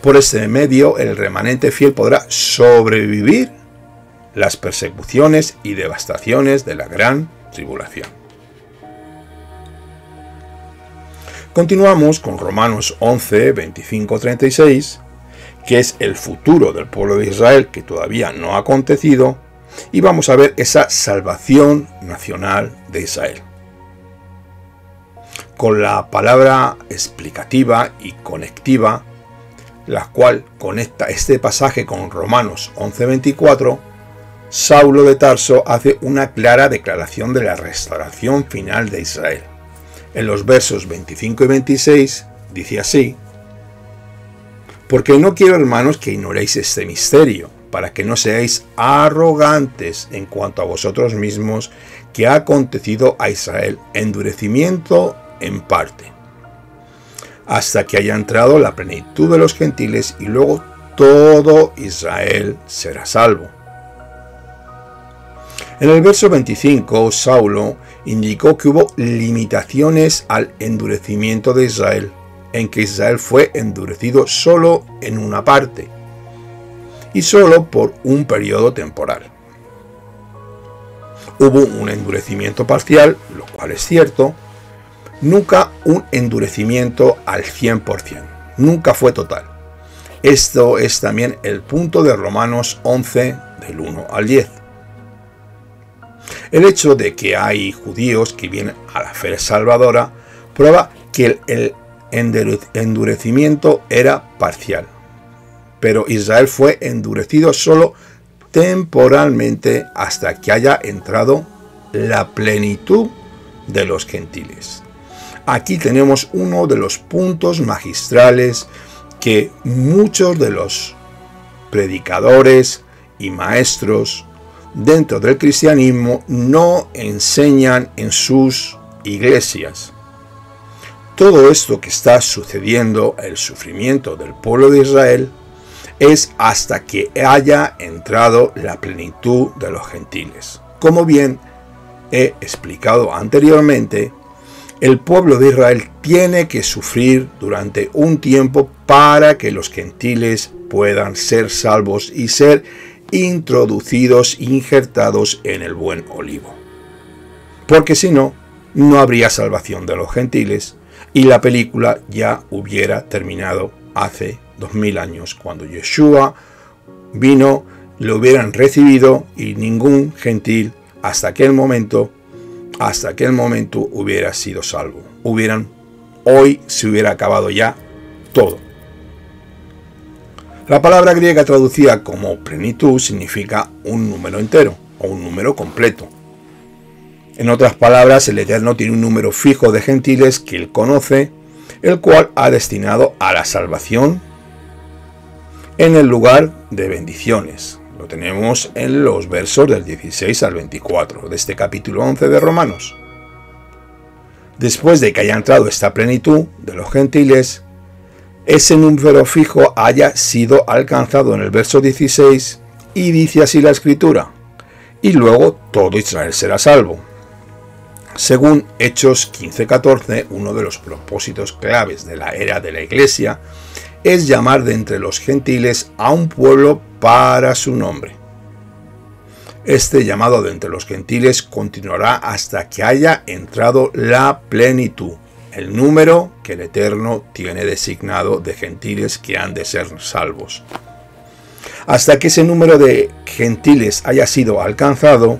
Por este medio, el remanente fiel podrá sobrevivir las persecuciones y devastaciones de la gran tribulación. Continuamos con Romanos 11, 25-36, que es el futuro del pueblo de Israel que todavía no ha acontecido, y vamos a ver esa salvación nacional de Israel. Con la palabra explicativa y conectiva, la cual conecta este pasaje con Romanos 11:24, Saulo de Tarso hace una clara declaración de la restauración final de Israel. En los versos 25 y 26 dice así: porque no quiero, hermanos, que ignoréis este misterio, para que no seáis arrogantes en cuanto a vosotros mismos, que ha acontecido a Israel endurecimiento en parte, hasta que haya entrado la plenitud de los gentiles, y luego todo Israel será salvo. En el verso 25, Saulo indicó que hubo limitaciones al endurecimiento de Israel, en que Israel fue endurecido solo en una parte, y solo por un periodo temporal. Hubo un endurecimiento parcial, lo cual es cierto, nunca un endurecimiento al 100%, nunca fue total. Esto es también el punto de Romanos 11, del 1 al 10. El hecho de que hay judíos que vienen a la fe salvadora prueba que el endurecimiento era parcial, pero Israel fue endurecido solo temporalmente hasta que haya entrado la plenitud de los gentiles. Aquí tenemos uno de los puntos magistrales que muchos de los predicadores y maestros dentro del cristianismo no enseñan en sus iglesias. Todo esto que está sucediendo, el sufrimiento del pueblo de Israel, es hasta que haya entrado la plenitud de los gentiles. Como bien he explicado anteriormente, el pueblo de Israel tiene que sufrir durante un tiempo para que los gentiles puedan ser salvos y ser introducidos, injertados en el buen olivo. Porque si no, no habría salvación de los gentiles y la película ya hubiera terminado hace 2000 años, cuando Yeshua vino, lo hubieran recibido y ningún gentil hasta aquel momento hubiera sido salvo. Hoy se hubiera acabado ya todo. La palabra griega traducida como plenitud significa un número entero o un número completo. En otras palabras, el Eterno tiene un número fijo de gentiles que Él conoce, el cual ha destinado a la salvación en el lugar de bendiciones. Lo tenemos en los versos del 16 al 24 de este capítulo 11 de Romanos. Después de que haya entrado esta plenitud de los gentiles, ese número fijo haya sido alcanzado en el verso 16 y dice así la Escritura: y luego todo Israel será salvo. Según Hechos 15:14, uno de los propósitos claves de la era de la Iglesia es llamar de entre los gentiles a un pueblo para su nombre. Este llamado de entre los gentiles continuará hasta que haya entrado la plenitud, el número que el Eterno tiene designado de gentiles que han de ser salvos. Hasta que ese número de gentiles haya sido alcanzado,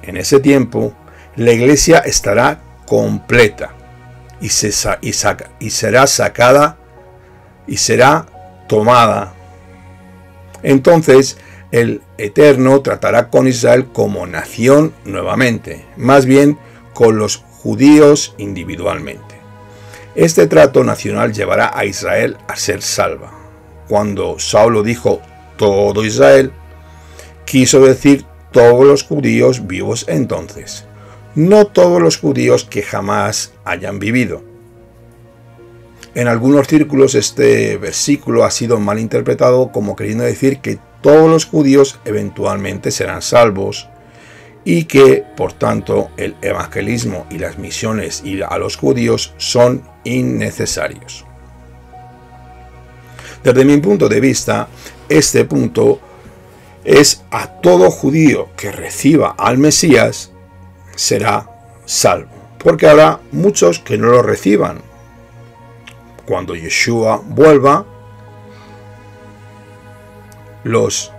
en ese tiempo, la iglesia estará completa y será sacada y será tomada. Entonces, el Eterno tratará con Israel como nación nuevamente, más bien con los judíos individualmente. Este trato nacional llevará a Israel a ser salva. Cuando Saulo dijo todo Israel, quiso decir todos los judíos vivos entonces, no todos los judíos que jamás hayan vivido. En algunos círculos este versículo ha sido mal interpretado como queriendo decir que todos los judíos eventualmente serán salvos y que, por tanto, el evangelismo y las misiones a los judíos son innecesarios. Desde mi punto de vista, este punto es: a todo judío que reciba al Mesías será salvo, porque habrá muchos que no lo reciban. Cuando Yeshua vuelva, los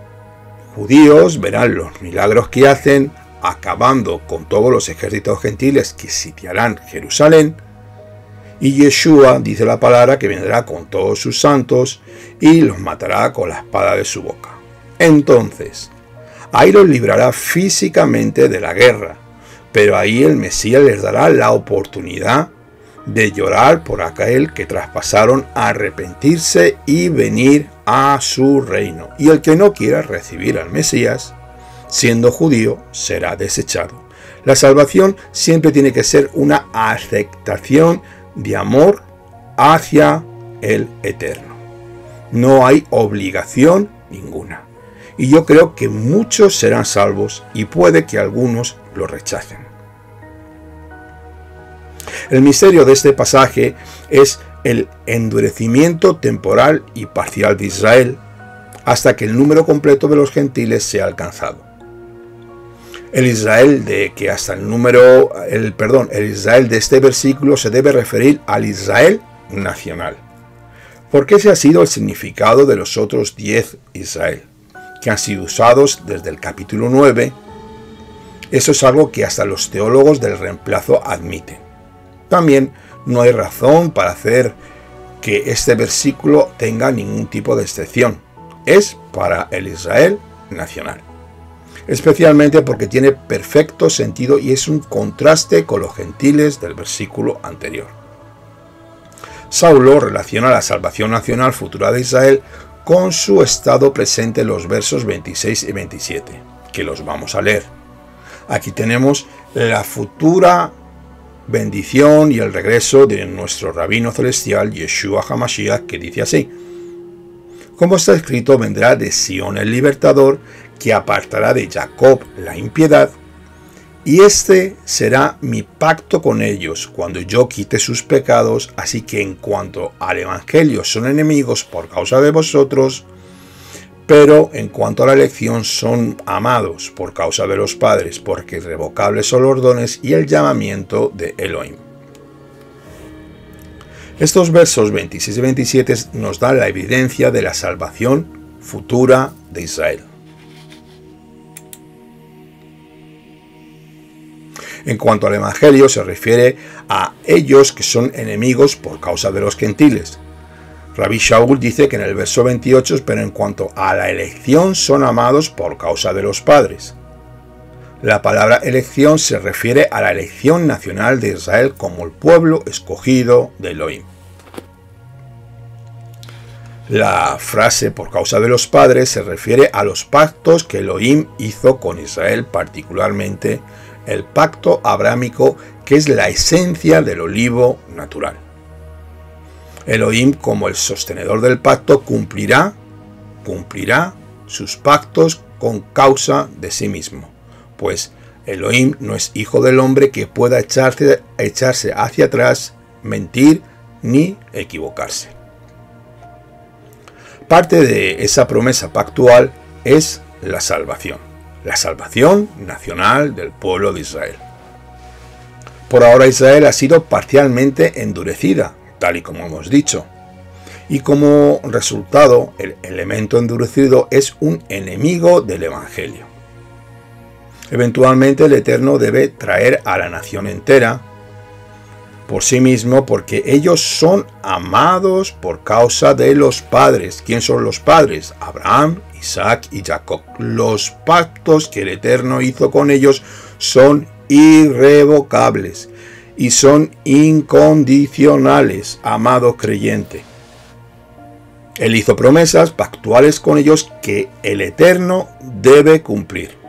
judíos verán los milagros que hacen, acabando con todos los ejércitos gentiles que sitiarán Jerusalén, y Yeshua, dice la palabra, que vendrá con todos sus santos y los matará con la espada de su boca. Entonces, ahí los librará físicamente de la guerra, pero ahí el Mesías les dará la oportunidad de llorar por aquel que traspasaron, a arrepentirse y venir a su reino. Y el que no quiera recibir al Mesías, siendo judío, será desechado. La salvación siempre tiene que ser una aceptación de amor hacia el Eterno. No hay obligación ninguna. Y yo creo que muchos serán salvos y puede que algunos lo rechacen. El misterio de este pasaje es el endurecimiento temporal y parcial de Israel hasta que el número completo de los gentiles sea alcanzado. El Israel de este versículo se debe referir al Israel nacional, porque ese ha sido el significado de los otros 10 Israel, que han sido usados desde el capítulo 9. Eso es algo que hasta los teólogos del reemplazo admiten. También no hay razón para hacer que este versículo tenga ningún tipo de excepción. Es para el Israel nacional, especialmente porque tiene perfecto sentido y es un contraste con los gentiles del versículo anterior. Saulo relaciona la salvación nacional futura de Israel con su estado presente en los versos 26 y 27, que los vamos a leer. Aquí tenemos la futura bendición y el regreso de nuestro Rabino Celestial, Yeshua HaMashiach, que dice así: como está escrito, vendrá de Sión el libertador, que apartará de Jacob la impiedad, y este será mi pacto con ellos cuando yo quite sus pecados. Así que en cuanto al evangelio son enemigos por causa de vosotros, pero en cuanto a la elección son amados por causa de los padres, porque irrevocables son los dones y el llamamiento de Elohim. Estos versos 26 y 27 nos dan la evidencia de la salvación futura de Israel. En cuanto al Evangelio, se refiere a ellos que son enemigos por causa de los gentiles. Rabbi Shaul dice que en el verso 28, pero en cuanto a la elección son amados por causa de los padres. La palabra elección se refiere a la elección nacional de Israel como el pueblo escogido de Elohim. La frase por causa de los padres se refiere a los pactos que Elohim hizo con Israel, particularmente el pacto abrámico, que es la esencia del olivo natural. Elohim, como el sostenedor del pacto, cumplirá sus pactos con causa de sí mismo, pues Elohim no es hijo del hombre que pueda echarse hacia atrás, mentir ni equivocarse. Parte de esa promesa pactual es la salvación nacional del pueblo de Israel. Por ahora Israel ha sido parcialmente endurecida, tal y como hemos dicho, y como resultado el elemento endurecido es un enemigo del Evangelio. Eventualmente el Eterno debe traer a la nación entera por sí mismo, porque ellos son amados por causa de los padres. ¿Quién son los padres? Abraham, Isaac y Jacob. Los pactos que el Eterno hizo con ellos son irrevocables y son incondicionales, amado creyente. Él hizo promesas pactuales con ellos que el Eterno debe cumplir.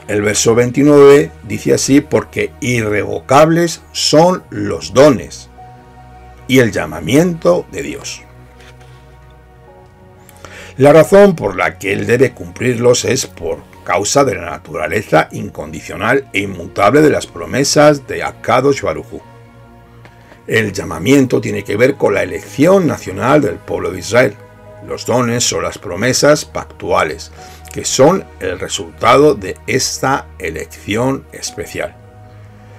El verso 29 dice así: porque irrevocables son los dones y el llamamiento de Dios. La razón por la que Él debe cumplirlos es por causa de la naturaleza incondicional e inmutable de las promesas de Akadosh Baruj Hu. El llamamiento tiene que ver con la elección nacional del pueblo de Israel. Los dones son las promesas pactuales, que son el resultado de esta elección especial.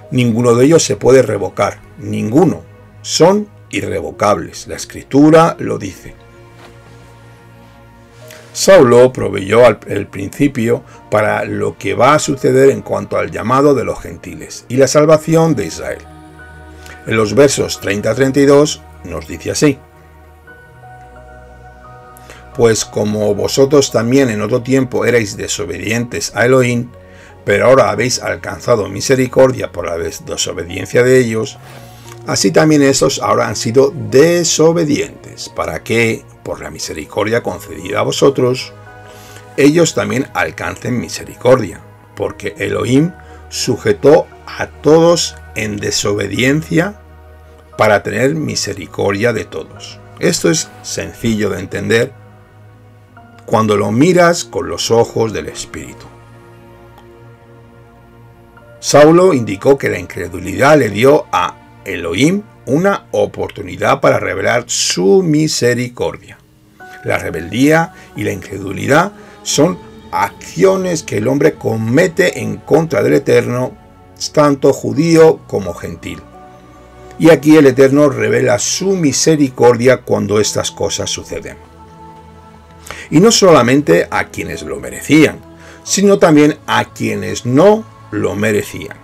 Ninguno de ellos se puede revocar, ninguno. Son irrevocables. La Escritura lo dice. Saulo proveyó el principio para lo que va a suceder en cuanto al llamado de los gentiles y la salvación de Israel. En los versos 30 a 32 nos dice así: pues como vosotros también en otro tiempo erais desobedientes a Elohim, pero ahora habéis alcanzado misericordia por la desobediencia de ellos, así también estos ahora han sido desobedientes, para que, por la misericordia concedida a vosotros, ellos también alcancen misericordia, porque Elohim sujetó a todos en desobediencia para tener misericordia de todos. Esto es sencillo de entender cuando lo miras con los ojos del Espíritu. Saulo indicó que la incredulidad le dio a Elohim una oportunidad para revelar su misericordia. La rebeldía y la incredulidad son acciones que el hombre comete en contra del Eterno, tanto judío como gentil. Y aquí el Eterno revela su misericordia cuando estas cosas suceden. Y no solamente a quienes lo merecían, sino también a quienes no lo merecían.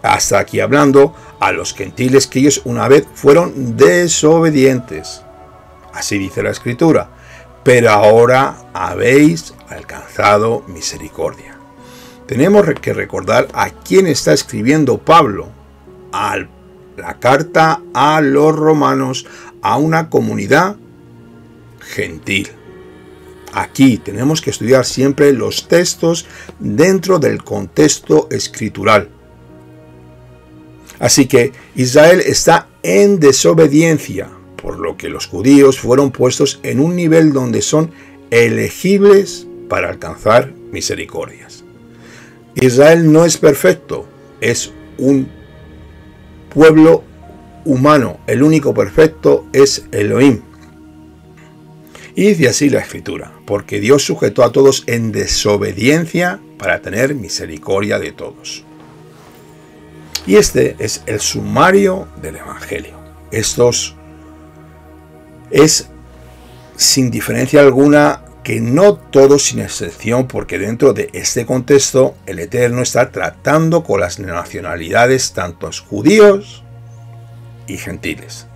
Hasta aquí hablando a los gentiles que ellos una vez fueron desobedientes. Así dice la Escritura. Pero ahora habéis alcanzado misericordia. Tenemos que recordar a quién está escribiendo Pablo. A la carta a los romanos, a una comunidad gentil. Aquí tenemos que estudiar siempre los textos dentro del contexto escritural. Así que Israel está en desobediencia, por lo que los judíos fueron puestos en un nivel donde son elegibles para alcanzar misericordias. Israel no es perfecto, es un pueblo humano. El único perfecto es Elohim. Y dice así la Escritura, porque Dios sujetó a todos en desobediencia para tener misericordia de todos. Y este es el sumario del Evangelio. Estos es sin diferencia alguna que no todos sin excepción, porque dentro de este contexto el Eterno está tratando con las nacionalidades tanto judíos y gentiles,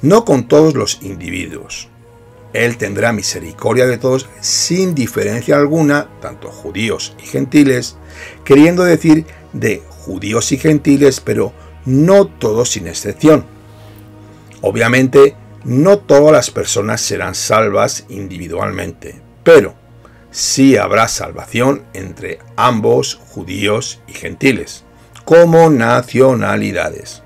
no con todos los individuos. Él tendrá misericordia de todos sin diferencia alguna, tanto judíos y gentiles, queriendo decir de judíos y gentiles, pero no todos sin excepción. Obviamente, no todas las personas serán salvas individualmente, pero sí habrá salvación entre ambos, judíos y gentiles, como nacionalidades.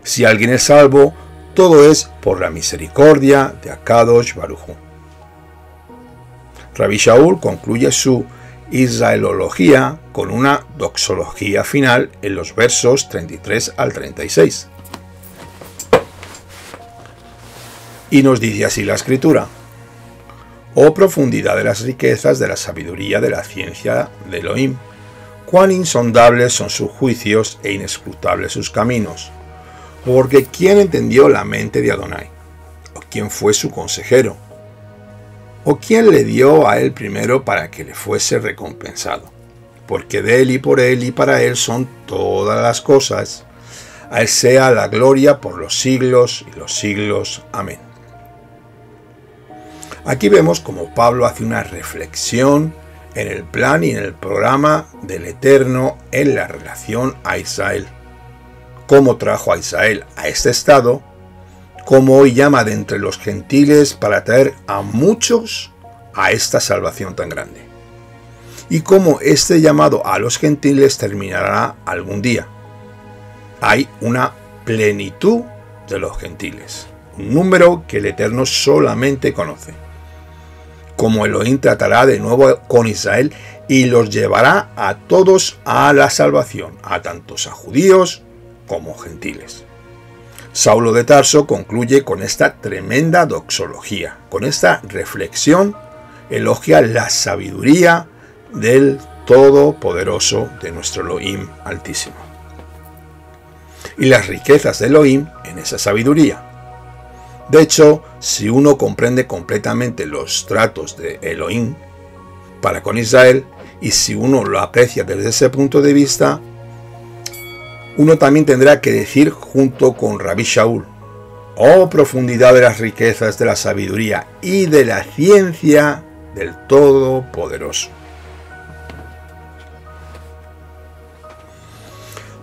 Si alguien es salvo, todo es por la misericordia de Akadosh Baruj Hu. Rabbi Shaul concluye su israelología con una doxología final en los versos 33 al 36. Y nos dice así la Escritura: oh profundidad de las riquezas de la sabiduría de la ciencia de Elohim, cuán insondables son sus juicios e inescrutables sus caminos. Porque ¿quién entendió la mente de Adonai? ¿O quién fue su consejero? ¿O quién le dio a él primero para que le fuese recompensado? Porque de él y por él y para él son todas las cosas. A él sea la gloria por los siglos y los siglos. Amén. Aquí vemos como Pablo hace una reflexión en el plan y en el programa del Eterno en la relación a Israel. Cómo trajo a Israel a este estado, cómo hoy llama de entre los gentiles para traer a muchos a esta salvación tan grande. Y cómo este llamado a los gentiles terminará algún día. Hay una plenitud de los gentiles, un número que el Eterno solamente conoce. Como Elohim tratará de nuevo con Israel y los llevará a todos a la salvación, a tantos a judíos como gentiles. Saulo de Tarso concluye con esta tremenda doxología, con esta reflexión, elogia la sabiduría del Todopoderoso de nuestro Elohim Altísimo. Y las riquezas de Elohim en esa sabiduría. De hecho, si uno comprende completamente los tratos de Elohim para con Israel, y si uno lo aprecia desde ese punto de vista, uno también tendrá que decir junto con Rabbi Shaul: oh profundidad de las riquezas de la sabiduría y de la ciencia del Todopoderoso.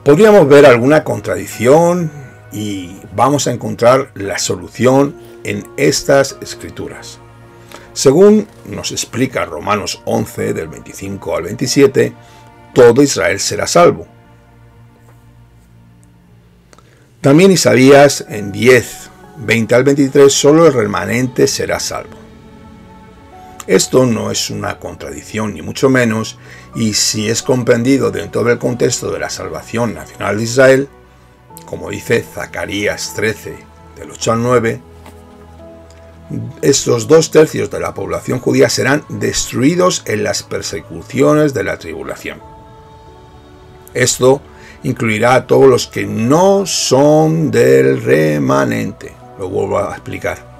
Podríamos ver alguna contradicción y vamos a encontrar la solución en estas escrituras. Según nos explica Romanos 11, del 25 al 27, todo Israel será salvo. También Isaías en 10, 20 al 23, solo el remanente será salvo. Esto no es una contradicción ni mucho menos, y si es comprendido dentro del contexto de la salvación nacional de Israel, como dice Zacarías 13, del 8 al 9, estos 2/3 de la población judía serán destruidos en las persecuciones de la tribulación. Esto incluirá a todos los que no son del remanente. Lo vuelvo a explicar.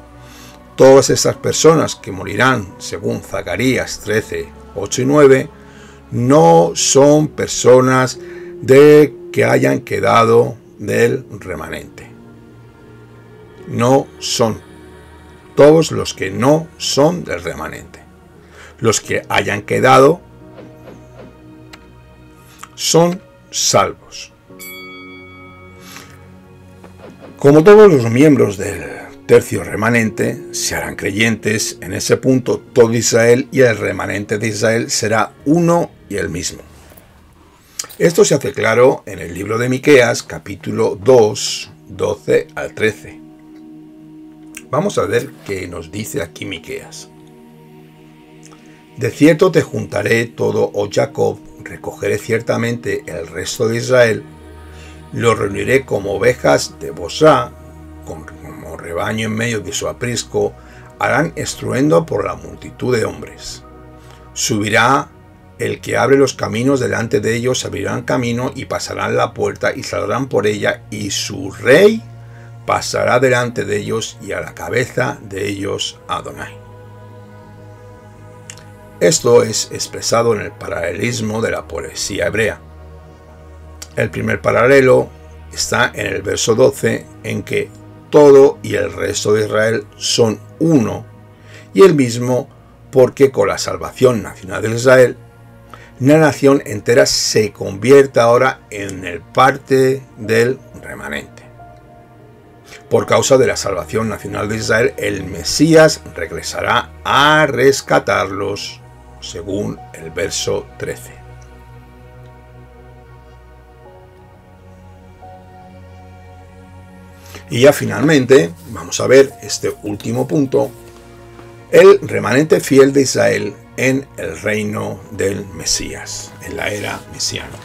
Todas estas personas que morirán, según Zacarías 13, 8 y 9, no son personas que hayan quedado del remanente. No son. Todos los que no son del remanente. Los que hayan quedado son salvos. Como todos los miembros del tercio remanente se harán creyentes, en ese punto todo Israel y el remanente de Israel será uno y el mismo. Esto se hace claro en el libro de Miqueas, capítulo 2, 12 al 13. Vamos a ver qué nos dice aquí Miqueas. De cierto te juntaré todo, oh Jacob, recogeré ciertamente el resto de Israel, lo reuniré como ovejas de Bosra, como rebaño en medio de su aprisco, harán estruendo por la multitud de hombres. Subirá el que abre los caminos delante de ellos, abrirán camino y pasarán la puerta y saldrán por ella, y su rey pasará delante de ellos, y a la cabeza de ellos Adonai. Esto es expresado en el paralelismo de la poesía hebrea. El primer paralelo está en el verso 12, en que todo y el resto de Israel son uno y el mismo, porque con la salvación nacional de Israel, la nación entera se convierte ahora en el parte del remanente. Por causa de la salvación nacional de Israel, el Mesías regresará a rescatarlos, según el verso 13. Y ya finalmente, vamos a ver este último punto, el remanente fiel de Israel en el reino del Mesías, en la era mesiánica.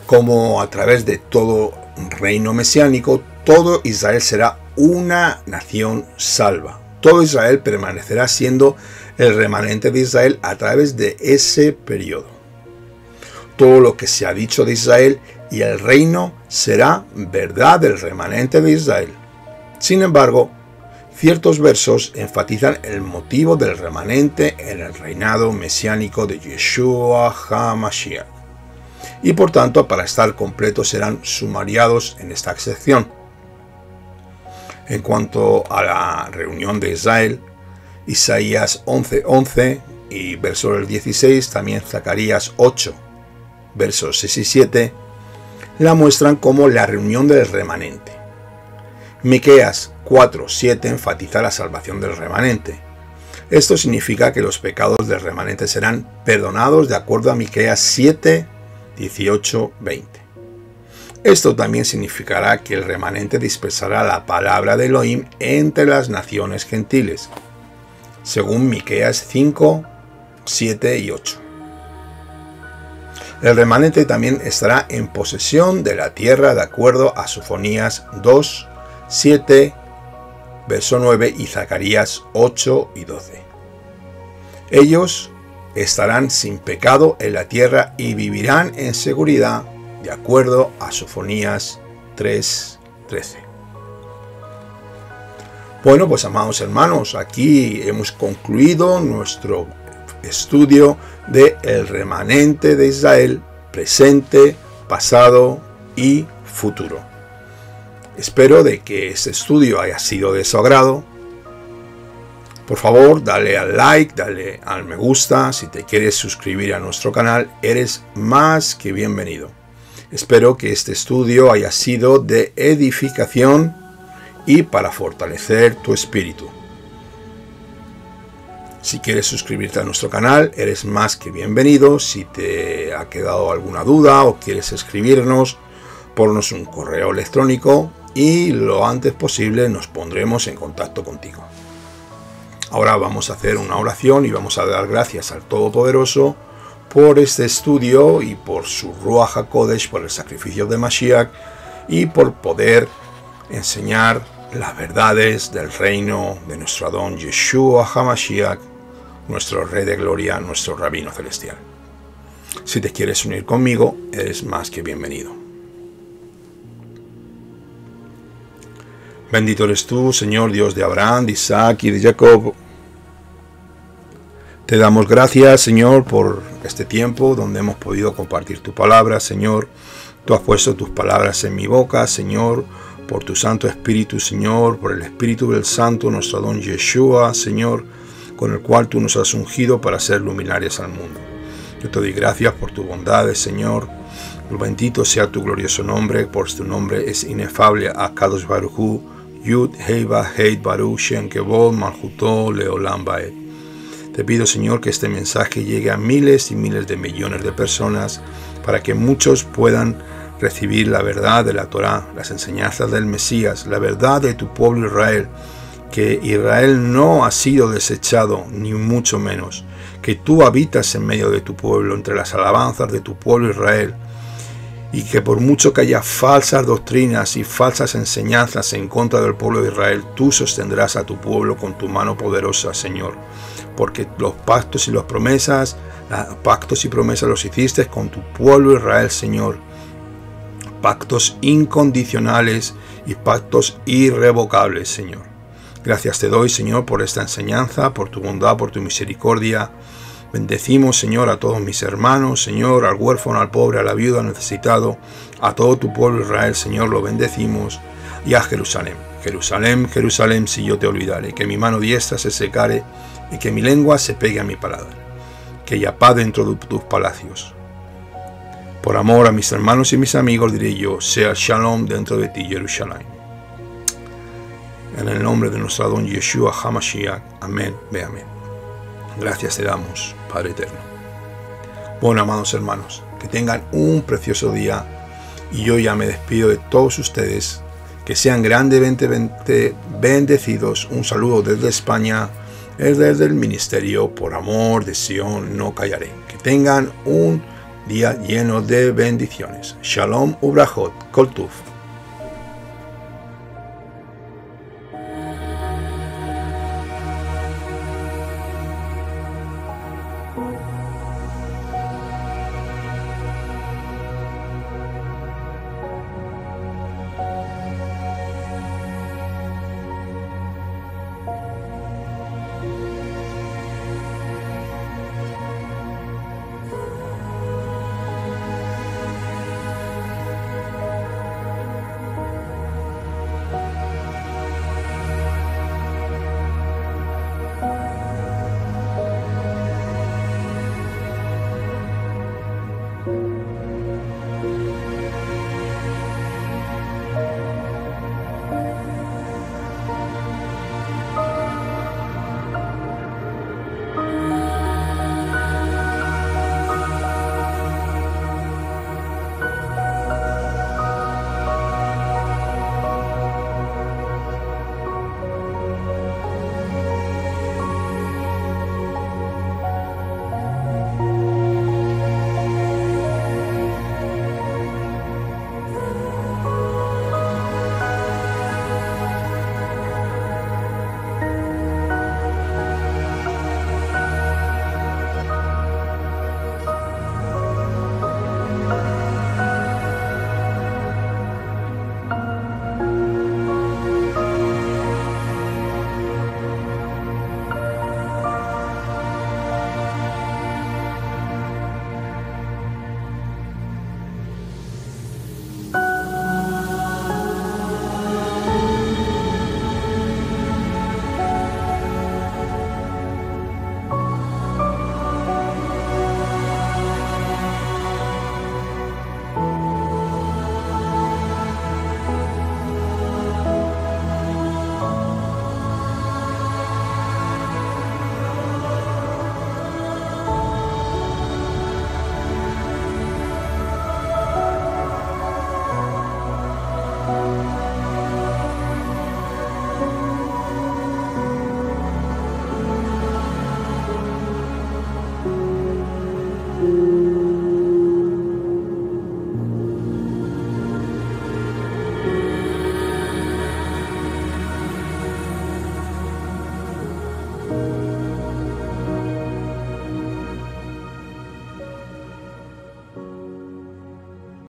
Como a través de todo reino mesiánico, todo Israel será una nación salva. Todo Israel permanecerá siendo el remanente de Israel a través de ese periodo. Todo lo que se ha dicho de Israel y el reino será verdad del remanente de Israel. Sin embargo, ciertos versos enfatizan el motivo del remanente en el reinado mesiánico de Yeshua HaMashiach, y por tanto, para estar completos, serán sumariados en esta sección. En cuanto a la reunión de Israel, Isaías 11:11 y verso del 16, también Zacarías 8, versos 6 y 7, la muestran como la reunión del remanente. Miqueas 4:7 enfatiza la salvación del remanente. Esto significa que los pecados del remanente serán perdonados de acuerdo a Miqueas 7:18-20. Esto también significará que el remanente dispersará la palabra de Elohim entre las naciones gentiles, según Miqueas 5:7 y 8. El remanente también estará en posesión de la tierra de acuerdo a Sofonías 2:7, verso 9 y Zacarías 8 y 12. Ellos estarán sin pecado en la tierra y vivirán en seguridad de acuerdo a Sofonías 3:13. Bueno, pues amados hermanos, aquí hemos concluido nuestro estudio de el remanente de Israel, presente, pasado y futuro. Espero de que este estudio haya sido de su agrado. Por favor, dale al like, dale al me gusta. Si te quieres suscribir a nuestro canal, eres más que bienvenido. Espero que este estudio haya sido de edificación y para fortalecer tu espíritu. Si quieres suscribirte a nuestro canal, eres más que bienvenido. Si te ha quedado alguna duda o quieres escribirnos, ponnos un correo electrónico y lo antes posible nos pondremos en contacto contigo. Ahora vamos a hacer una oración y vamos a dar gracias al Todopoderoso por este estudio y por su Ruach HaKodesh, por el sacrificio de Mashiach y por poder enseñar las verdades del reino de nuestro Adón Yeshua HaMashiach, nuestro Rey de Gloria, nuestro Rabino Celestial. Si te quieres unir conmigo, eres más que bienvenido. Bendito eres tú, Señor Dios de Abraham, de Isaac y de Jacob. Te damos gracias, Señor, por este tiempo donde hemos podido compartir tu palabra, Señor. Tú has puesto tus palabras en mi boca, Señor, por tu Santo Espíritu, Señor, por el Espíritu del Santo, nuestro Adón Yeshua, Señor, con el cual tú nos has ungido para ser luminarias al mundo. Yo te doy gracias por tu bondades, Señor. Bendito sea tu glorioso nombre, por tu nombre es inefable. Akadosh Baruj Hu, Yud Hei Heit Baruch Shem Kevod Malchuto Leolam Baed. Te pido, Señor, que este mensaje llegue a miles y miles de millones de personas para que muchos puedan recibir la verdad de la Torá, las enseñanzas del Mesías, la verdad de tu pueblo Israel, que Israel no ha sido desechado, ni mucho menos, que tú habitas en medio de tu pueblo, entre las alabanzas de tu pueblo Israel, y que por mucho que haya falsas doctrinas y falsas enseñanzas en contra del pueblo de Israel, tú sostendrás a tu pueblo con tu mano poderosa, Señor, porque los pactos y promesas los hiciste con tu pueblo Israel, Señor, pactos incondicionales y pactos irrevocables, Señor. Gracias te doy, Señor, por esta enseñanza, por tu bondad, por tu misericordia. Bendecimos, Señor, a todos mis hermanos, Señor, al huérfano, al pobre, a la viuda, al necesitado, a todo tu pueblo Israel, Señor, lo bendecimos. Y a Jerusalén. Jerusalén, Jerusalén, si yo te olvidare, que mi mano diestra se secare y que mi lengua se pegue a mi paladar. Que haya paz dentro de tus palacios. Por amor a mis hermanos y mis amigos diré yo, sea Shalom dentro de ti, Jerusalén. En el nombre de nuestro Adón Yeshua HaMashiach. Amén, ve amén. Gracias te damos, Padre eterno. Bueno, amados hermanos, que tengan un precioso día. Y yo ya me despido de todos ustedes. Que sean grandemente bendecidos. Un saludo desde España, desde el ministerio Por Amor de Sion No Callaré. Que tengan un día lleno de bendiciones. Shalom ubrachot, kol tuv.